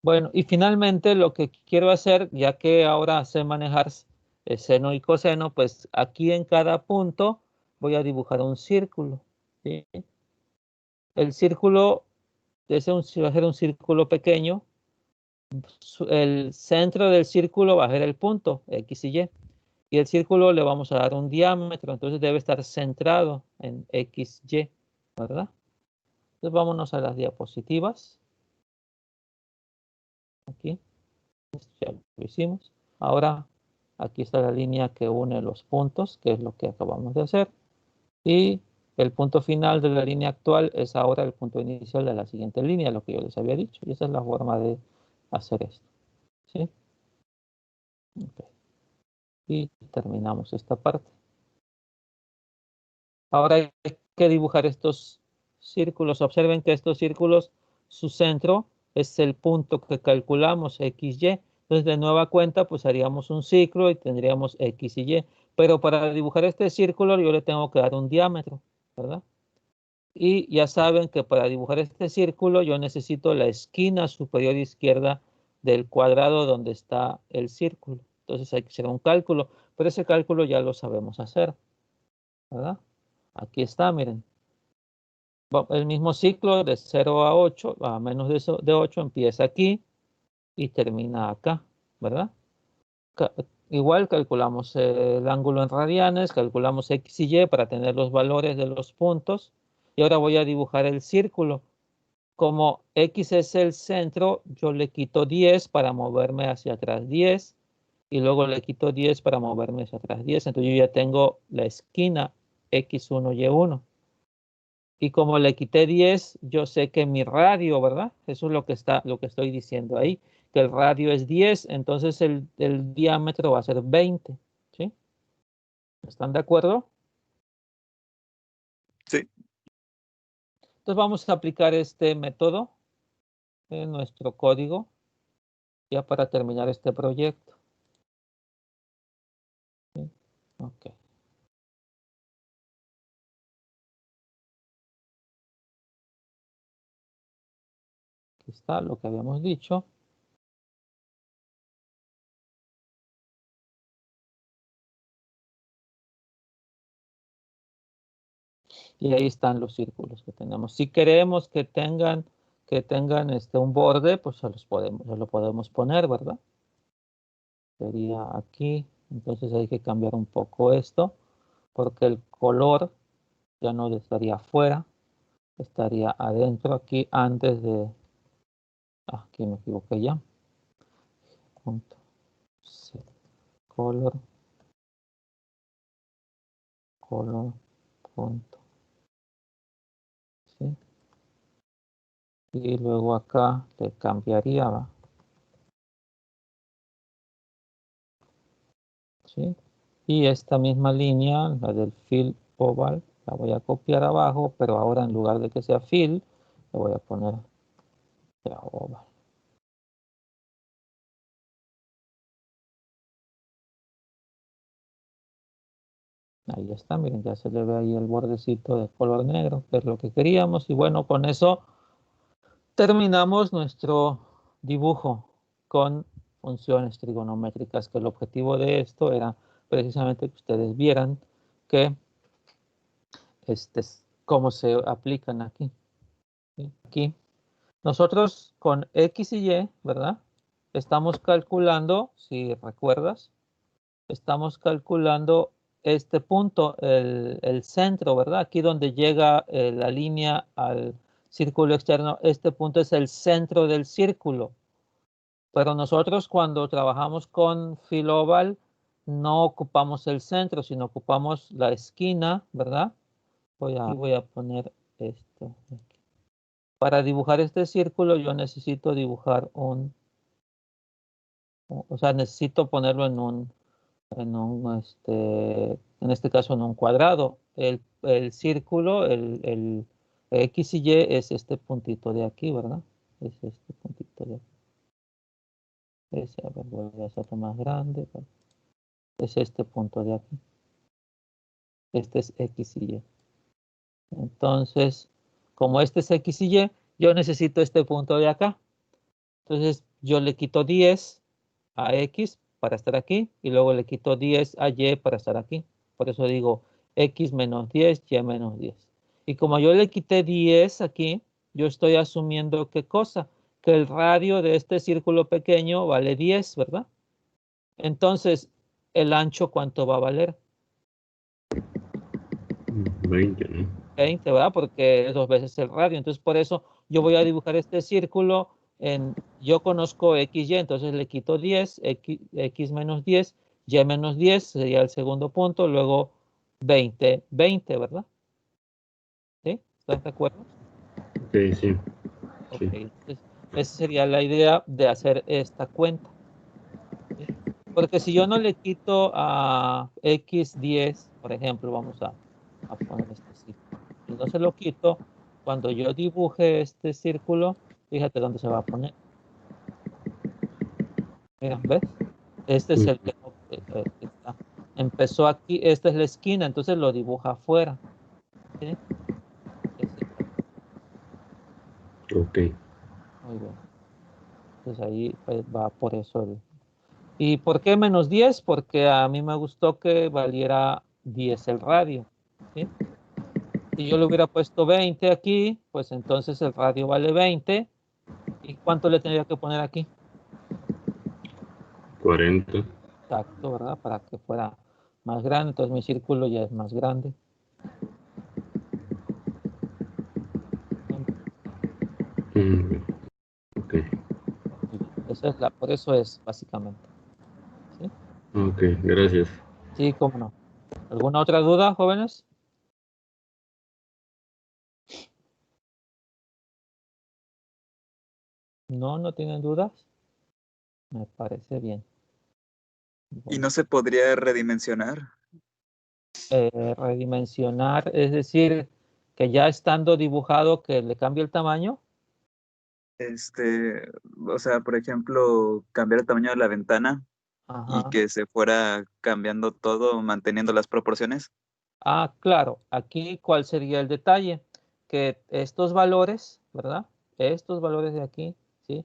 Bueno, y finalmente lo que quiero hacer, ya que ahora sé manejar seno y coseno, pues aquí en cada punto voy a dibujar un círculo, ¿sí? El círculo va a ser un círculo pequeño. El centro del círculo va a ser el punto X y Y. Y el círculo le vamos a dar un diámetro, entonces debe estar centrado en XY, ¿verdad? Entonces vámonos a las diapositivas. Aquí, ya lo hicimos. Ahora, aquí está la línea que une los puntos, que es lo que acabamos de hacer. Y el punto final de la línea actual es ahora el punto inicial de la siguiente línea, lo que yo les había dicho. Y esa es la forma de hacer esto. ¿Sí? Okay. Y terminamos esta parte. Ahora hay que dibujar estos círculos. Observen que estos círculos, su centro es el punto que calculamos, XY. Entonces, de nueva cuenta, pues haríamos un ciclo y tendríamos X y Y. Pero para dibujar este círculo, yo le tengo que dar un diámetro, ¿verdad? Y ya saben que para dibujar este círculo, yo necesito la esquina superior izquierda del cuadrado donde está el círculo. Entonces, hay que hacer un cálculo. Pero ese cálculo ya lo sabemos hacer, ¿verdad? Aquí está, miren. El mismo ciclo de 0 a 8, a menos de 8, empieza aquí y termina acá, ¿verdad? Igual calculamos el ángulo en radianes, calculamos X y Y para tener los valores de los puntos. Y ahora voy a dibujar el círculo. Como X es el centro, yo le quito 10 para moverme hacia atrás 10. Y luego le quito 10 para moverme hacia atrás 10. Entonces yo ya tengo la esquina X1, Y1. Y como le quité 10, yo sé que mi radio, ¿verdad? Eso es lo que estoy diciendo ahí, que el radio es 10, entonces el diámetro va a ser 20, ¿sí? ¿Están de acuerdo? Sí. Entonces vamos a aplicar este método en nuestro código ya para terminar este proyecto. ¿Sí? Ok. Aquí está lo que habíamos dicho. Y ahí están los círculos que tenemos. Si queremos que tengan un borde, pues se lo podemos poner, ¿verdad? Sería aquí. Entonces hay que cambiar un poco esto, porque el color ya no estaría afuera, estaría adentro aquí antes de... aquí me equivoqué ya. Punto C, color, punto. ¿Sí? Y luego acá le cambiaría, ¿va? ¿Sí? Y esta misma línea, la del fill oval, la voy a copiar abajo, pero ahora en lugar de que sea fill, le voy a poner ya oval. Ahí está, miren, ya se le ve ahí el bordecito de color negro, que es lo que queríamos. Y bueno, con eso terminamos nuestro dibujo con funciones trigonométricas, que el objetivo de esto era precisamente que ustedes vieran que cómo se aplican aquí. ¿Sí? Aquí nosotros con X y Y, ¿verdad? Estamos calculando, si recuerdas, estamos calculando este punto, el centro, ¿verdad? Aquí donde llega la línea al círculo externo, este punto es el centro del círculo. Pero nosotros cuando trabajamos con fill oval no ocupamos el centro, sino ocupamos la esquina, ¿verdad? Voy a poner esto aquí. Para dibujar este círculo yo necesito dibujar necesito ponerlo en este caso en un cuadrado. El círculo, el X y Y es este puntito de aquí, ¿verdad? Es este puntito de aquí. A ver, voy a hacerlo más grande. Es este punto de aquí. Este es X y Y. Entonces, como este es X y Y, yo necesito este punto de acá. Entonces, yo le quito 10 a X para estar aquí y luego le quito 10 a Y para estar aquí. Por eso digo X menos 10, Y menos 10. Y como yo le quité 10 aquí, yo estoy asumiendo ¿qué cosa? Que el radio de este círculo pequeño vale 10, ¿verdad? Entonces, ¿el ancho cuánto va a valer? 20, ¿no? 20, ¿verdad? Porque es 2 veces el radio. Entonces, por eso yo voy a dibujar este círculo yo conozco X, Y, entonces le quito 10, X menos 10, Y menos 10 sería el segundo punto, luego 20, 20, ¿verdad? ¿Sí? ¿Estás de acuerdo? Sí, sí. Ok, Sí. entonces esa sería la idea de hacer esta cuenta. ¿Sí? Porque si yo no le quito a X10, por ejemplo, vamos a poner este círculo, y no se lo quito, cuando yo dibuje este círculo, fíjate dónde se va a poner. Mira, ¿ves? Este es el que está. Empezó aquí, esta es la esquina, entonces lo dibuja afuera. ¿Sí? Ok. Muy bien. Entonces ahí pues, va por eso. ¿Y por qué menos 10? Porque a mí me gustó que valiera 10 el radio. ¿Sí? Si yo le hubiera puesto 20 aquí, pues entonces el radio vale 20. ¿Y cuánto le tendría que poner aquí? 40. Exacto, ¿verdad? Para que fuera más grande. Entonces mi círculo ya es más grande. Ok. Muy bien. Por eso es básicamente. ¿Sí? Ok, gracias. Sí, cómo no. ¿Alguna otra duda, jóvenes? No, no tienen dudas. Me parece bien. ¿Y Bueno, no se podría redimensionar? redimensionar, es decir, que ya estando dibujado que le cambie el tamaño. O sea, por ejemplo, cambiar el tamaño de la ventana y Ajá. que se fuera cambiando todo, manteniendo las proporciones. Ah, claro. Aquí, ¿cuál sería el detalle? Que estos valores, ¿verdad? Estos valores de aquí, ¿sí?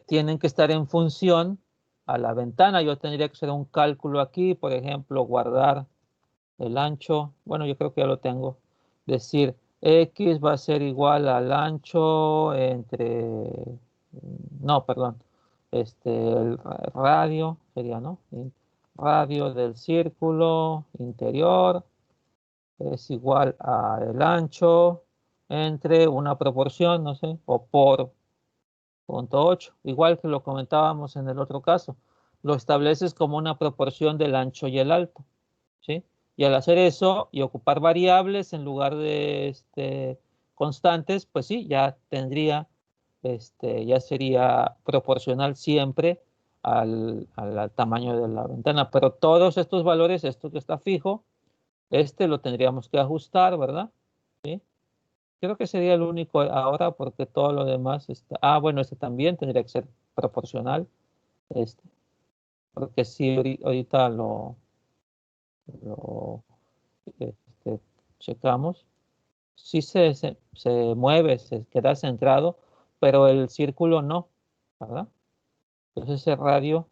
Tienen que estar en función a la ventana. Yo tendría que hacer un cálculo aquí, por ejemplo, guardar el ancho. Bueno, yo creo que ya lo tengo. Decir, X va a ser igual al ancho entre, no, perdón, el radio sería, ¿no? Radio del círculo interior es igual al ancho entre una proporción, no sé, o por 0.8, igual que lo comentábamos en el otro caso. Lo estableces como una proporción del ancho y el alto, ¿sí? Y al hacer eso y ocupar variables en lugar de constantes, pues sí, ya tendría, ya sería proporcional siempre al tamaño de la ventana. Pero todos estos valores, esto que está fijo, lo tendríamos que ajustar, ¿verdad? ¿Sí? Creo que sería el único ahora porque todo lo demás está. Ah, bueno, este también tendría que ser proporcional. Este, porque si ahorita lo checamos, sí se mueve, se queda centrado, pero el círculo no, ¿verdad? Entonces ese radio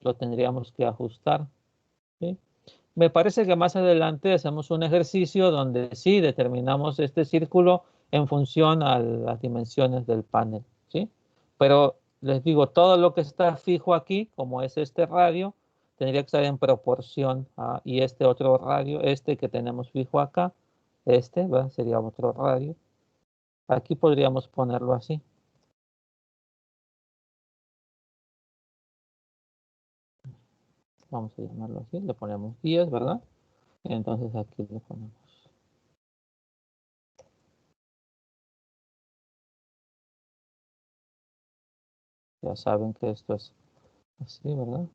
lo tendríamos que ajustar. ¿Sí? Me parece que más adelante hacemos un ejercicio donde sí determinamos este círculo en función a las dimensiones del panel, ¿sí? Pero les digo, todo lo que está fijo aquí, como es este radio, tendría que estar en proporción y este otro radio, que tenemos fijo acá, ¿verdad? Sería otro radio. Aquí podríamos ponerlo así. Vamos a llamarlo así, le ponemos 10, ¿verdad? Entonces aquí le ponemos. Ya saben que esto es así, ¿verdad?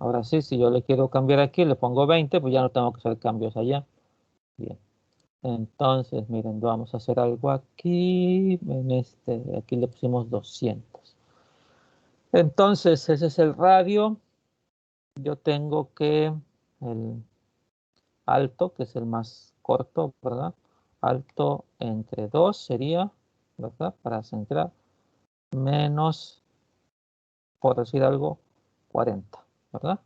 Ahora sí, si yo le quiero cambiar aquí, le pongo 20, pues ya no tengo que hacer cambios allá. Bien. Entonces, miren, vamos a hacer algo aquí. Aquí le pusimos 200. Entonces, ese es el radio. Yo tengo que el alto, que es el más corto, ¿verdad? Alto entre 2 sería, ¿verdad? Para centrar, menos, por decir algo, 40, ¿verdad?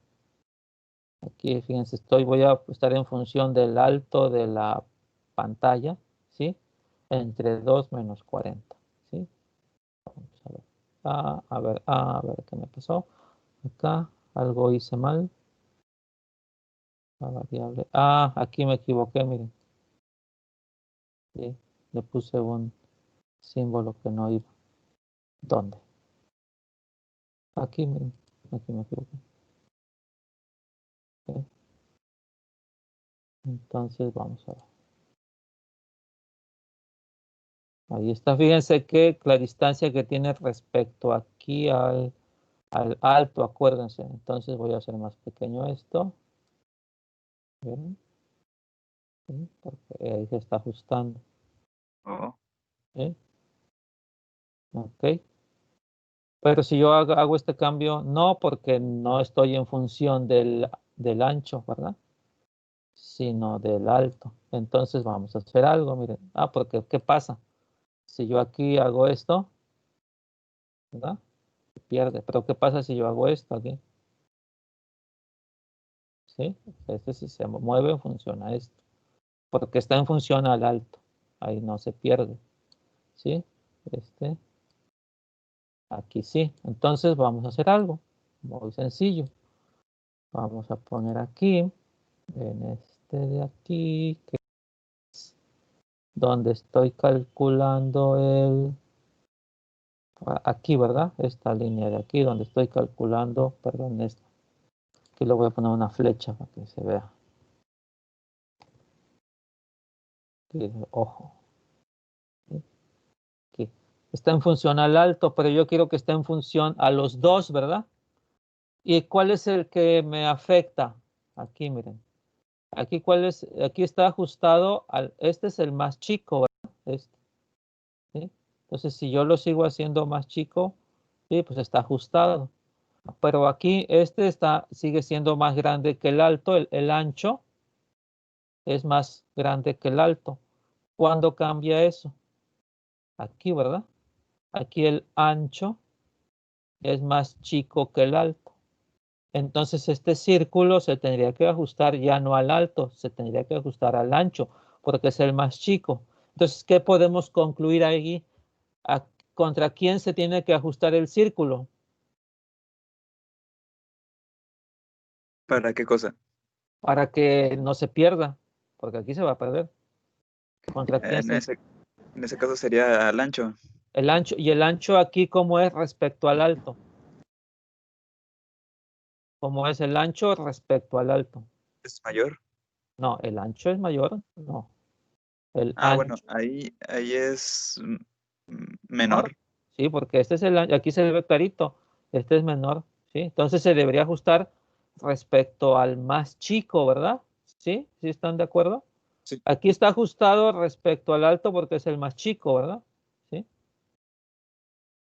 Aquí, fíjense, voy a estar en función del alto de la pantalla, ¿sí? Entre 2 menos 40, ¿sí? Vamos a ver. A ver qué me pasó. Acá algo hice mal. La variable. Aquí me equivoqué, miren. Sí, le puse un símbolo que no iba. ¿Dónde? Aquí, miren. Aquí me equivoqué. Ok. Entonces vamos a ver. Ahí está. Fíjense que la distancia que tiene respecto aquí al alto, acuérdense. Entonces voy a hacer más pequeño esto. ¿Ven? ¿Sí? Porque ahí se está ajustando. Oh, ¿Sí? Ok. Pero si yo hago este cambio, no, porque no estoy en función del ancho, ¿verdad? Sino del alto. Entonces vamos a hacer algo, miren. Porque ¿qué pasa? Si yo aquí hago esto, ¿verdad? Se pierde. Pero ¿qué pasa si yo hago esto aquí? ¿Sí? Si se mueve, funciona esto. Porque está en función al alto. Ahí no se pierde. ¿Sí? Aquí sí. Entonces vamos a hacer algo. Muy sencillo. Vamos a poner aquí, en este de aquí, que es donde estoy calculando aquí, ¿verdad? Esta línea de aquí, donde estoy calculando, perdón, esta. Aquí le voy a poner una flecha para que se vea. Aquí, ojo. Aquí. Está en función al alto, pero yo quiero que esté en función a los dos, ¿verdad? ¿Y cuál es el que me afecta? Aquí, miren. Aquí, aquí está ajustado este es el más chico, ¿verdad? ¿Sí? Entonces, si yo lo sigo haciendo más chico, sí, pues está ajustado. Pero aquí sigue siendo más grande que el alto, el ancho es más grande que el alto. ¿Cuándo cambia eso? Aquí, ¿verdad? Aquí el ancho es más chico que el alto. Entonces este círculo se tendría que ajustar ya no al alto, se tendría que ajustar al ancho, porque es el más chico. Entonces, ¿qué podemos concluir ahí? ¿Contra quién se tiene que ajustar el círculo? ¿para qué cosa? Para que no se pierda, porque aquí se va a perder. ¿Contra quién En ese caso sería al ancho. el ancho? ¿Y el ancho aquí cómo es respecto al alto? ¿Cómo es el ancho respecto al alto? ¿Es mayor? No, el ancho es mayor. No, el Bueno, ancho ahí es menor. menor. Sí, porque este es aquí se ve clarito. Este es menor. ¿Sí? Entonces se debería ajustar respecto al más chico, ¿verdad? ¿Sí? ¿Sí están de acuerdo? Sí. Aquí está ajustado respecto al alto porque es el más chico, ¿verdad? ¿Sí?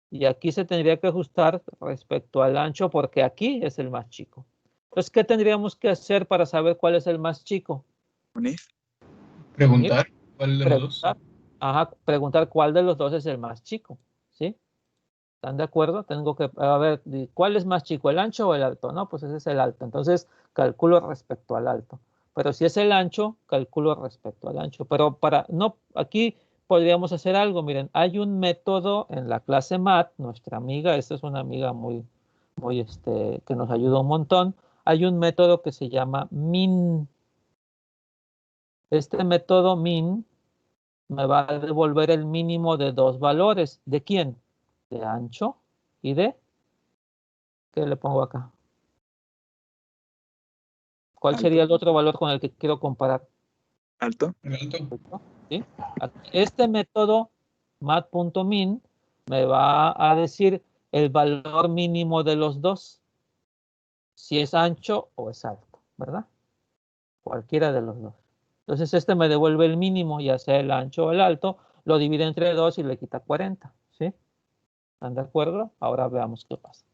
Y aquí se tendría que ajustar respecto al ancho porque aquí es el más chico. Entonces, ¿qué tendríamos que hacer para saber cuál es el más chico? Unir. Preguntar cuál de los dos. Preguntar. Ajá, preguntar cuál de los dos es el más chico. ¿Sí? ¿Están de acuerdo? Tengo que, a ver, ¿cuál es más chico, el ancho o el alto? No, pues ese es el alto. Entonces, calculo respecto al alto. Pero si es el ancho, calculo respecto al ancho. Pero aquí podríamos hacer algo. Miren, hay un método en la clase MAT, nuestra amiga, esta es una amiga que nos ayuda un montón. Hay un método que se llama MIN. Este método MIN me va a devolver el mínimo de dos valores. ¿De quién? De ancho y de... ¿Qué le pongo acá? ¿Cuál Alto. sería el otro valor con el que quiero comparar? Alto. El alto. ¿Sí? Este método mat.min me va a decir el valor mínimo de los dos, si es ancho o es alto, ¿verdad? Cualquiera de los dos. Entonces este me devuelve el mínimo, ya sea el ancho o el alto, lo divide entre 2 y le quita 40, ¿sí? ¿Están de acuerdo? Ahora veamos qué pasa.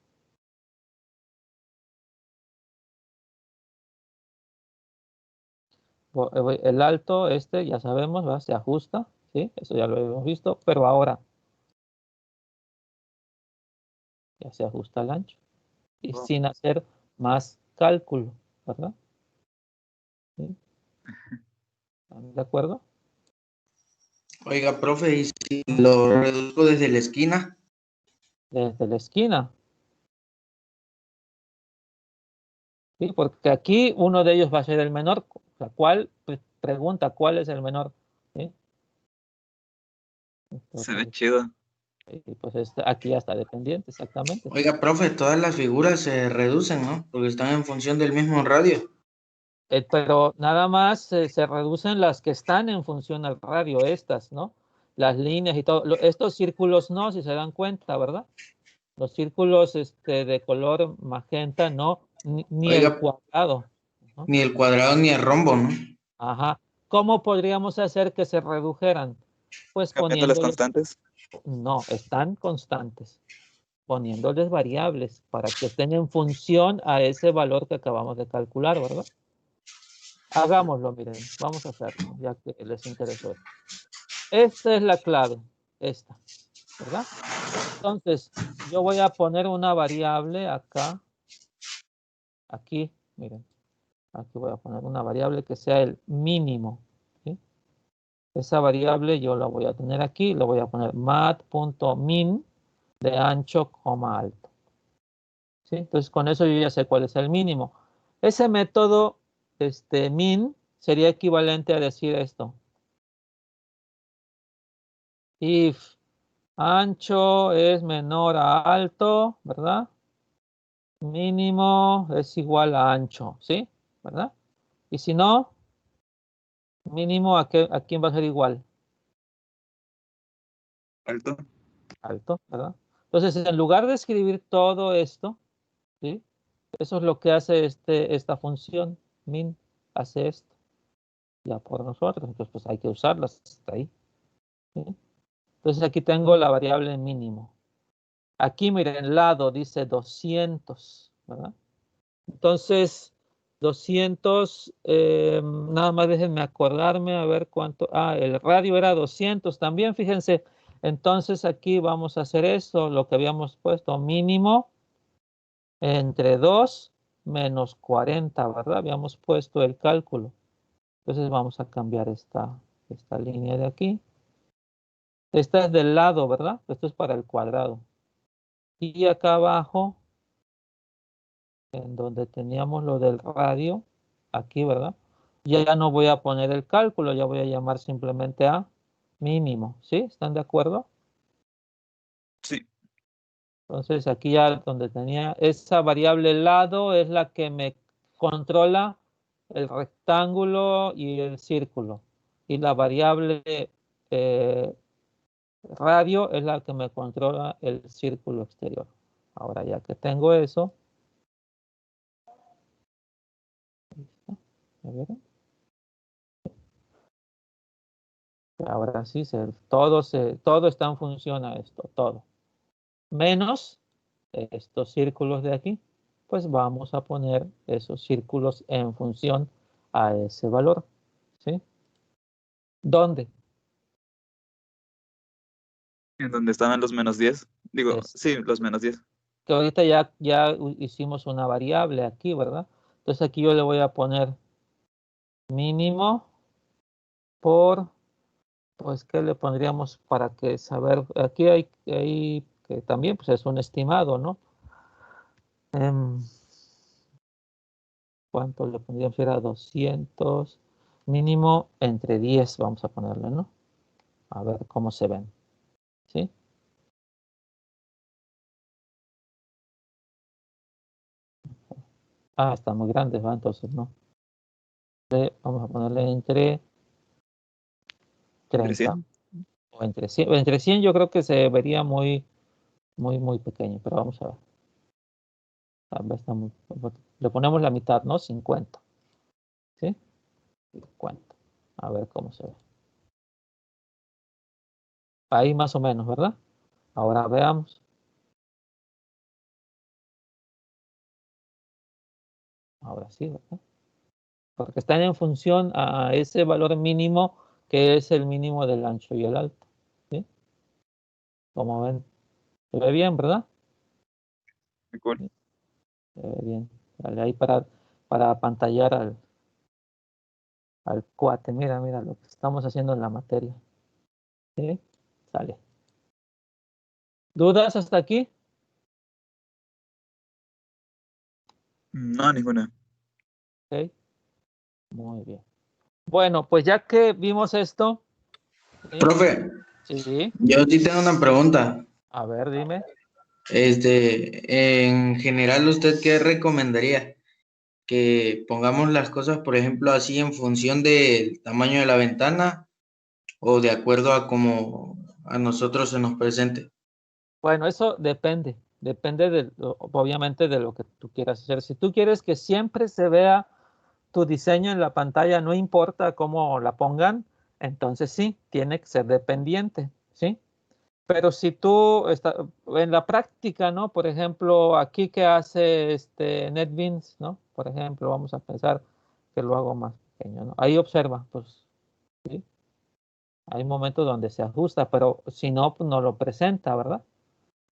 El alto, ya sabemos, ¿verdad? Se ajusta, ¿sí? Eso ya lo hemos visto, pero ahora ya se ajusta el ancho. Y sin hacer más cálculo, ¿verdad? ¿Sí? ¿Están de acuerdo? Oiga, profe, ¿y si lo reduzco desde la esquina? Desde la esquina. ¿Sí? Porque aquí uno de ellos va a ser el menor. La cual pregunta, ¿cuál es el menor? ¿Sí? Se ve chido. Y pues aquí ya está dependiente, exactamente. Oiga, profe, todas las figuras se reducen, ¿no? Porque están en función del mismo radio. Pero nada más se reducen las que están en función al radio, estas, ¿no? Las líneas y todo. Estos círculos no, si se dan cuenta, ¿verdad? Los círculos de color magenta no, ni el Oiga, cuadrado, ¿no? ni el cuadrado ni el rombo, ¿no? Ajá. ¿Cómo podríamos hacer que se redujeran? Pues Cambiando las poniéndoles, constantes. no, están constantes, poniéndoles variables para que estén en función a ese valor que acabamos de calcular, ¿verdad? Hagámoslo, miren, vamos a hacerlo, ya que les interesó. Esta es la clave, esta, ¿verdad? Entonces, yo voy a poner una variable acá, aquí, miren, aquí voy a poner una variable que sea el mínimo, ¿sí? Esa variable yo la voy a tener aquí, lo voy a poner mat.min de ancho, alto, ¿sí? Entonces, con eso yo ya sé cuál es el mínimo. Ese método, min, sería equivalente a decir esto. If ancho es menor a alto, ¿verdad? Mínimo es igual a ancho, ¿sí? ¿Verdad? Y si no, mínimo a quién va a ser igual. Alto. Alto, ¿verdad? Entonces, en lugar de escribir todo esto, ¿sí? Eso es lo que hace esta función, min, hace esto, ya por nosotros, entonces pues hay que usarlas, está ahí, ¿sí? Entonces aquí tengo la variable mínimo. Aquí miren, lado dice 200, ¿verdad? Entonces, 200, nada más déjenme acordarme a ver cuánto, el radio era 200 también, fíjense. Entonces aquí vamos a hacer eso, lo que habíamos puesto, mínimo entre 2 menos 40, ¿verdad? Habíamos puesto el cálculo. Entonces vamos a cambiar esta línea de aquí. Esta es del lado, ¿verdad? Esto es para el cuadrado. Y acá abajo, en donde teníamos lo del radio, aquí, ¿verdad? Ya no voy a poner el cálculo, ya voy a llamar simplemente a mínimo, ¿sí? ¿Están de acuerdo? Sí. Entonces aquí ya donde tenía esa variable lado es la que me controla el rectángulo y el círculo. Y la variable radio es la que me controla el círculo exterior. Ahora ya que tengo eso, ¿me vieron? Ahora sí, todo está en función a esto, todo. Menos estos círculos de aquí, pues vamos a poner esos círculos en función a ese valor, ¿sí? ¿Dónde? En donde estaban los menos 10. Digo, sí, los menos 10. Que ahorita ya hicimos una variable aquí, ¿verdad? Entonces aquí yo le voy a poner mínimo por, pues, ¿qué le pondríamos para que saber? Aquí hay que también, pues es un estimado, ¿no? ¿Cuánto le pondríamos? Era 200, mínimo entre 10, vamos a ponerle, ¿no? A ver cómo se ven, ¿sí? Están muy grandes, ¿va? Entonces, no. Vamos a ponerle entre 30 o entre 100. Entre 100 yo creo que se vería muy pequeño, pero vamos a ver. Le ponemos la mitad, ¿no? 50. ¿Sí? 50. A ver cómo se ve. Ahí más o menos, ¿verdad? Ahora veamos. Ahora sí, ¿verdad? Porque están en función a ese valor mínimo que es el mínimo del ancho y el alto. ¿Sí? Como ven, se ve bien, ¿verdad? Muy cool. ¿Sí? Se ve bien. Dale ahí para apantallar al cuate. Mira lo que estamos haciendo en la materia. ¿Sí? Sale. ¿Dudas hasta aquí? No, ninguna. Ok. Muy bien. Bueno, pues ya que vimos esto. ¿Sí? Profe, Sí. yo sí tengo una pregunta. A ver, dime. En general, ¿usted qué recomendaría? Que pongamos las cosas, por ejemplo, así en función del tamaño de la ventana o de acuerdo a cómo a nosotros se nos presente. Bueno, eso depende. Depende obviamente de lo que tú quieras hacer. Si tú quieres que siempre se vea tu diseño en la pantalla, no importa cómo la pongan, entonces sí, tiene que ser dependiente, ¿sí? Pero si tú en la práctica, ¿no? Por ejemplo, aquí que hace NetBeans, ¿no? Por ejemplo, vamos a pensar que lo hago más pequeño, ¿no? Ahí observa, pues, ¿sí? Hay momentos donde se ajusta, pero si no, pues no lo presenta, ¿verdad?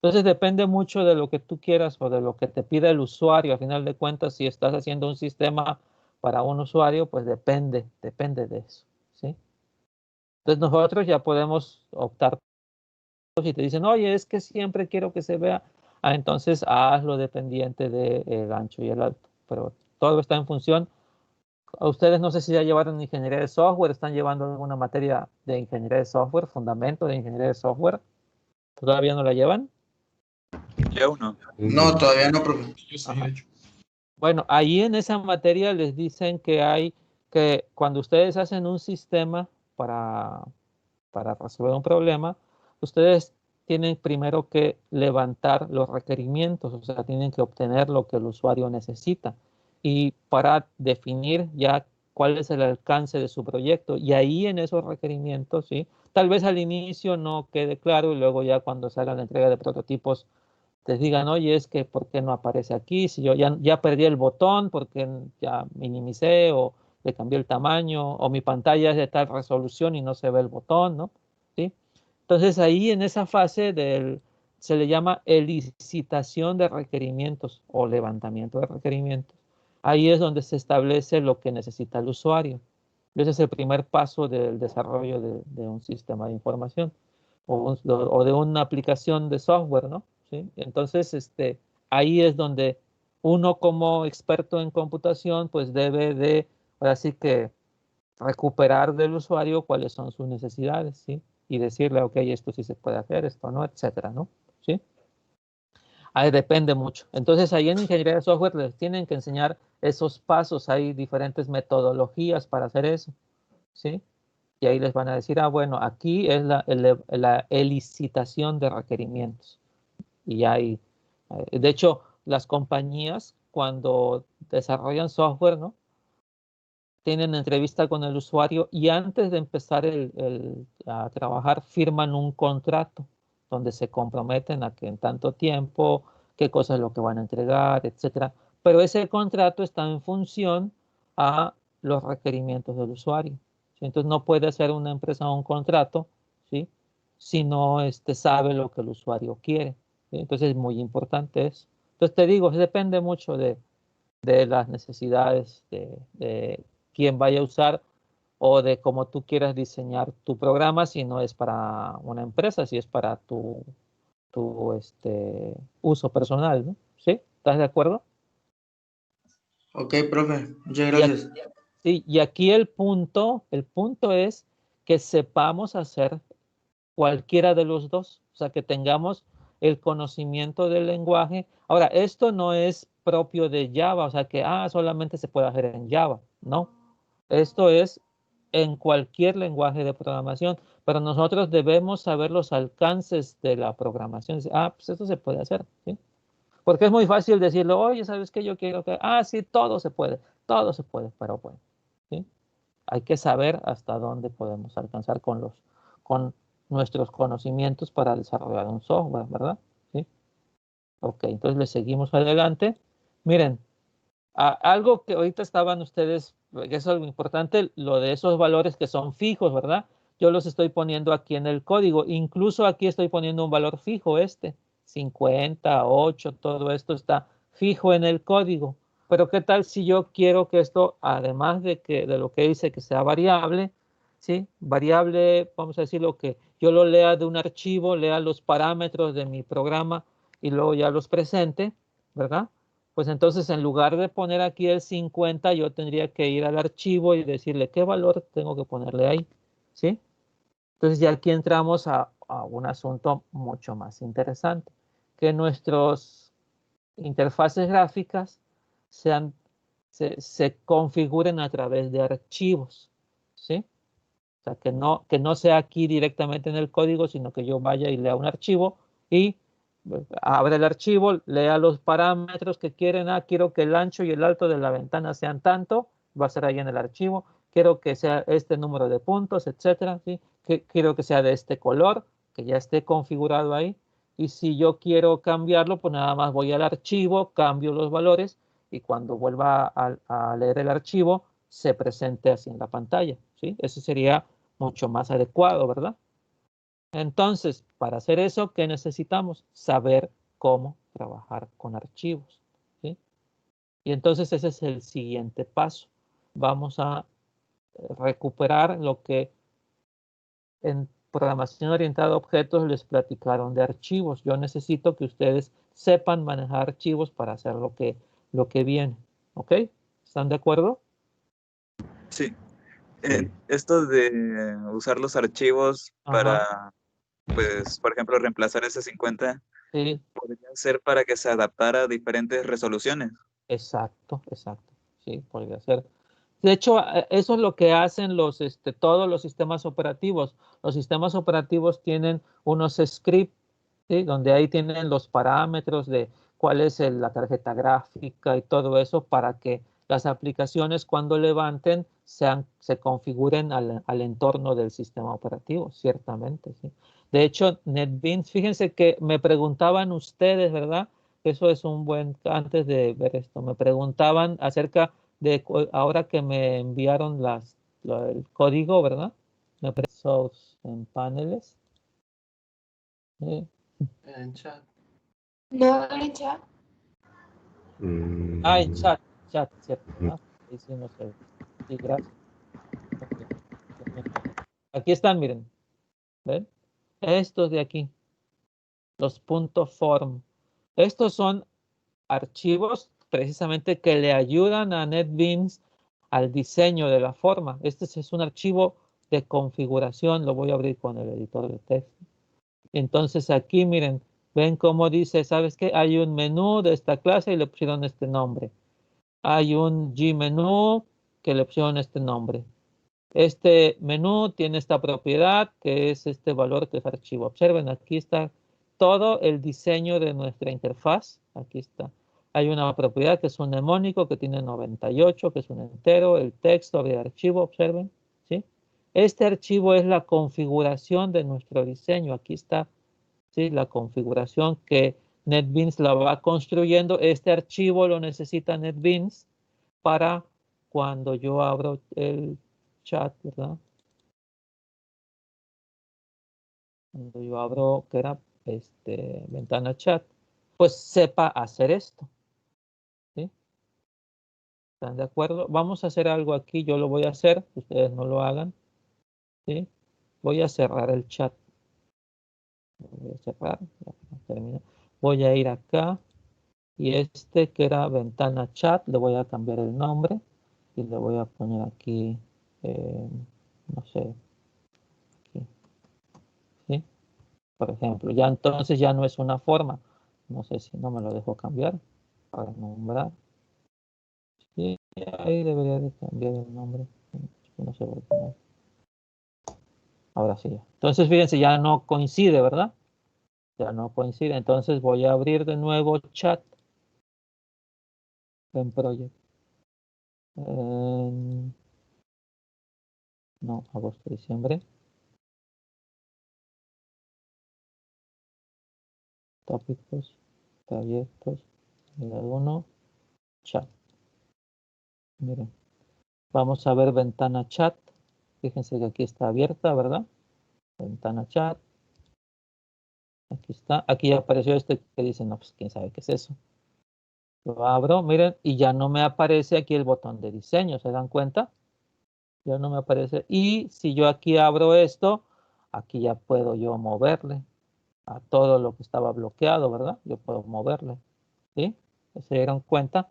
Entonces depende mucho de lo que tú quieras o de lo que te pida el usuario. A final de cuentas, si estás haciendo un sistema para un usuario, pues depende de eso, ¿sí? Entonces nosotros ya podemos optar. Si te dicen, oye, es que siempre quiero que se vea, entonces hazlo dependiente del ancho y el alto. Pero todo está en función. A ustedes no sé si ya llevaron ingeniería de software, están llevando alguna materia de ingeniería de software, fundamento de ingeniería de software. ¿Todavía no la llevan? Ya uno. No, todavía no, profe. Yo sí, Ajá. de hecho. Bueno, ahí en esa materia les dicen que cuando ustedes hacen un sistema para resolver un problema, ustedes tienen primero que levantar los requerimientos, o sea, tienen que obtener lo que el usuario necesita y para definir ya cuál es el alcance de su proyecto. Y ahí en esos requerimientos, ¿sí? Tal vez al inicio no quede claro y luego ya cuando se haga la entrega de prototipos te digan, oye, es que ¿por qué no aparece aquí? Si yo ya perdí el botón porque ya minimicé o le cambié el tamaño o mi pantalla es de tal resolución y no se ve el botón, ¿no? ¿Sí? Entonces ahí en esa fase se le llama elicitación de requerimientos o levantamiento de requerimientos. Ahí es donde se establece lo que necesita el usuario. Ese es el primer paso del desarrollo de un sistema de información o de una aplicación de software, ¿no? ¿Sí? Entonces, ahí es donde uno como experto en computación, pues debe de, ahora sí que recuperar del usuario cuáles son sus necesidades, ¿sí? Y decirle, ok, esto sí se puede hacer, esto no, etcétera, ¿no? ¿Sí? Ahí depende mucho. Entonces, ahí en ingeniería de software les tienen que enseñar esos pasos. Hay diferentes metodologías para hacer eso, ¿sí? Y ahí les van a decir, bueno, aquí es la elicitación de requerimientos. Y de hecho, las compañías cuando desarrollan software, ¿no? Tienen entrevista con el usuario y antes de empezar a trabajar firman un contrato donde se comprometen a que en tanto tiempo, qué cosa es lo que van a entregar, etcétera. Pero ese contrato está en función a los requerimientos del usuario, ¿sí? Entonces no puede hacer una empresa un contrato, ¿sí? Si no sabe lo que el usuario quiere, ¿sí? Entonces es muy importante eso. Entonces te digo, depende mucho de las necesidades de quién vaya a usar o de cómo tú quieras diseñar tu programa, si no es para una empresa, si es para tu uso personal, ¿no? ¿Sí? ¿Estás de acuerdo? Ok, profe, muchas Y aquí, gracias. sí, y aquí el punto es que sepamos hacer cualquiera de los dos, o sea, que tengamos el conocimiento del lenguaje. Ahora, esto no es propio de Java, o sea, que solamente se puede hacer en Java, no. Esto es en cualquier lenguaje de programación, pero nosotros debemos saber los alcances de la programación. Pues esto se puede hacer, ¿sí? Porque es muy fácil decirlo, oye, ¿sabes qué? Yo quiero que, sí, todo se puede, pero bueno, ¿sí? hay que saber hasta dónde podemos alcanzar con nuestros conocimientos para desarrollar un software, ¿verdad? ¿Sí? Ok, entonces le seguimos adelante. Miren, algo que ahorita estaban ustedes, que es algo importante, lo de esos valores que son fijos, ¿verdad? Yo los estoy poniendo aquí en el código. Incluso aquí estoy poniendo un valor fijo, 50, 8, todo esto está fijo en el código. Pero ¿qué tal si yo quiero que esto, además de lo que dice que sea variable, ¿sí? Variable, vamos a decirlo, que yo lo lea de un archivo, lea los parámetros de mi programa y luego ya los presente, ¿verdad? Pues entonces en lugar de poner aquí el 50, yo tendría que ir al archivo y decirle qué valor tengo que ponerle ahí, ¿sí? Entonces ya aquí entramos a un asunto mucho más interesante, que nuestras interfaces gráficas se configuren a través de archivos, ¿sí? O sea, que no sea aquí directamente en el código, sino que yo vaya y lea un archivo y abre el archivo, lea los parámetros que quieren. Quiero que el ancho y el alto de la ventana sean tanto, va a ser ahí en el archivo. Quiero que sea este número de puntos, etcétera, ¿sí? Quiero que sea de este color, que ya esté configurado ahí. Y si yo quiero cambiarlo, pues nada más voy al archivo, cambio los valores y cuando vuelva a leer el archivo, se presente así en la pantalla, ¿sí? Eso sería mucho más adecuado, ¿verdad? Entonces, para hacer eso, ¿qué necesitamos? Saber cómo trabajar con archivos, ¿sí? Y entonces ese es el siguiente paso. Vamos a recuperar lo que en programación orientada a objetos les platicaron de archivos. Yo necesito que ustedes sepan manejar archivos para hacer lo que viene, ¿ok? ¿Están de acuerdo? Sí. Esto de usar los archivos para, pues, por ejemplo, reemplazar ese 50, Sí. podría ser para que se adaptara a diferentes resoluciones. Exacto, exacto. Sí, podría ser. De hecho, eso es lo que hacen todos los sistemas operativos. Los sistemas operativos tienen unos scripts, ¿sí? Donde ahí tienen los parámetros de cuál es la tarjeta gráfica y todo eso para que las aplicaciones cuando levanten se configuren al entorno del sistema operativo, ciertamente, ¿sí? De hecho, NetBeans, fíjense que me preguntaban ustedes, ¿verdad? Eso es antes de ver esto, me preguntaban acerca de ahora que me enviaron el código, ¿verdad? En paneles. En chat. No, en chat. En chat, cierto. Hicimos sí, gracias. Okay. Aquí están, miren. ¿Ven? Estos de aquí, los .form. Estos son archivos precisamente que le ayudan a NetBeans al diseño de la forma. Este es un archivo de configuración. Lo voy a abrir con el editor de texto. Entonces aquí, miren, ven cómo dice, ¿sabes qué? Hay un menú de esta clase y le pusieron este nombre. Hay un Gmenú que le pusieron este nombre. Este menú tiene esta propiedad que es este valor que es archivo. Observen, aquí está todo el diseño de nuestra interfaz. Aquí está. Hay una propiedad que es un mnemónico que tiene 98, que es un entero, el texto de archivo, observen, ¿sí? Este archivo es la configuración de nuestro diseño. Aquí está, ¿sí? La configuración que NetBeans la va construyendo. Este archivo lo necesita NetBeans para cuando yo abro el chat, ¿verdad? Cuando yo abro, que era ventana chat, pues sepa hacer esto, ¿sí? ¿Están de acuerdo? Vamos a hacer algo aquí, yo lo voy a hacer, ustedes no lo hagan, ¿sí? Voy a cerrar el chat. Voy a cerrar, ya termina. Voy a ir acá y que era ventana chat, le voy a cambiar el nombre y le voy a poner aquí, no sé, aquí, ¿sí? Por ejemplo, ya entonces ya no es una forma. No sé si no me lo dejo cambiar para nombrar. Sí, ahí debería de cambiar el nombre. No sé por qué no. Ahora sí. Entonces, fíjense, ya no coincide, ¿verdad? Ya no coincide. Entonces voy a abrir de nuevo chat en Project. No, agosto, diciembre. Tópicos, proyectos, nivel 1, chat. Miren, vamos a ver ventana chat. Fíjense que aquí está abierta, ¿verdad? Ventana chat. Aquí está. Aquí ya apareció este que dice, no, pues quién sabe qué es eso. Lo abro, miren, y ya no me aparece aquí el botón de diseño, ¿se dan cuenta? Ya no me aparece. Y si yo aquí abro esto, aquí ya puedo yo moverle a todo lo que estaba bloqueado, ¿verdad? Yo puedo moverle, ¿sí? ¿Se dieron cuenta?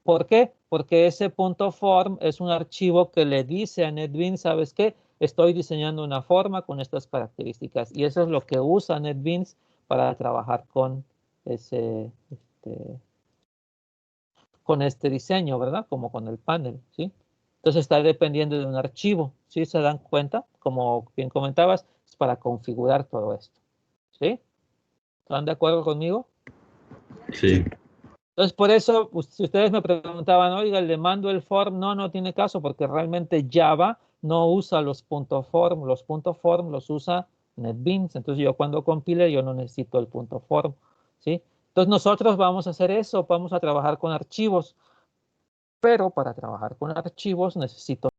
¿Por qué? Porque ese .form es un archivo que le dice a NetBeans, ¿sabes qué? Estoy diseñando una forma con estas características. Y eso es lo que usa NetBeans para trabajar con con este diseño, ¿verdad? Como con el panel, ¿sí? Entonces está dependiendo de un archivo, ¿sí? ¿Se dan cuenta? Como bien comentabas, es para configurar todo esto, ¿sí? ¿Están de acuerdo conmigo? Sí. Entonces, por eso, si ustedes me preguntaban, oiga, ¿le mando el form? No, no tiene caso, porque realmente Java no usa los .form. Los .form los usa NetBeans. Entonces, yo cuando compile, yo no necesito el .form, ¿sí? Entonces, nosotros vamos a hacer eso, vamos a trabajar con archivos. Pero para trabajar con archivos necesito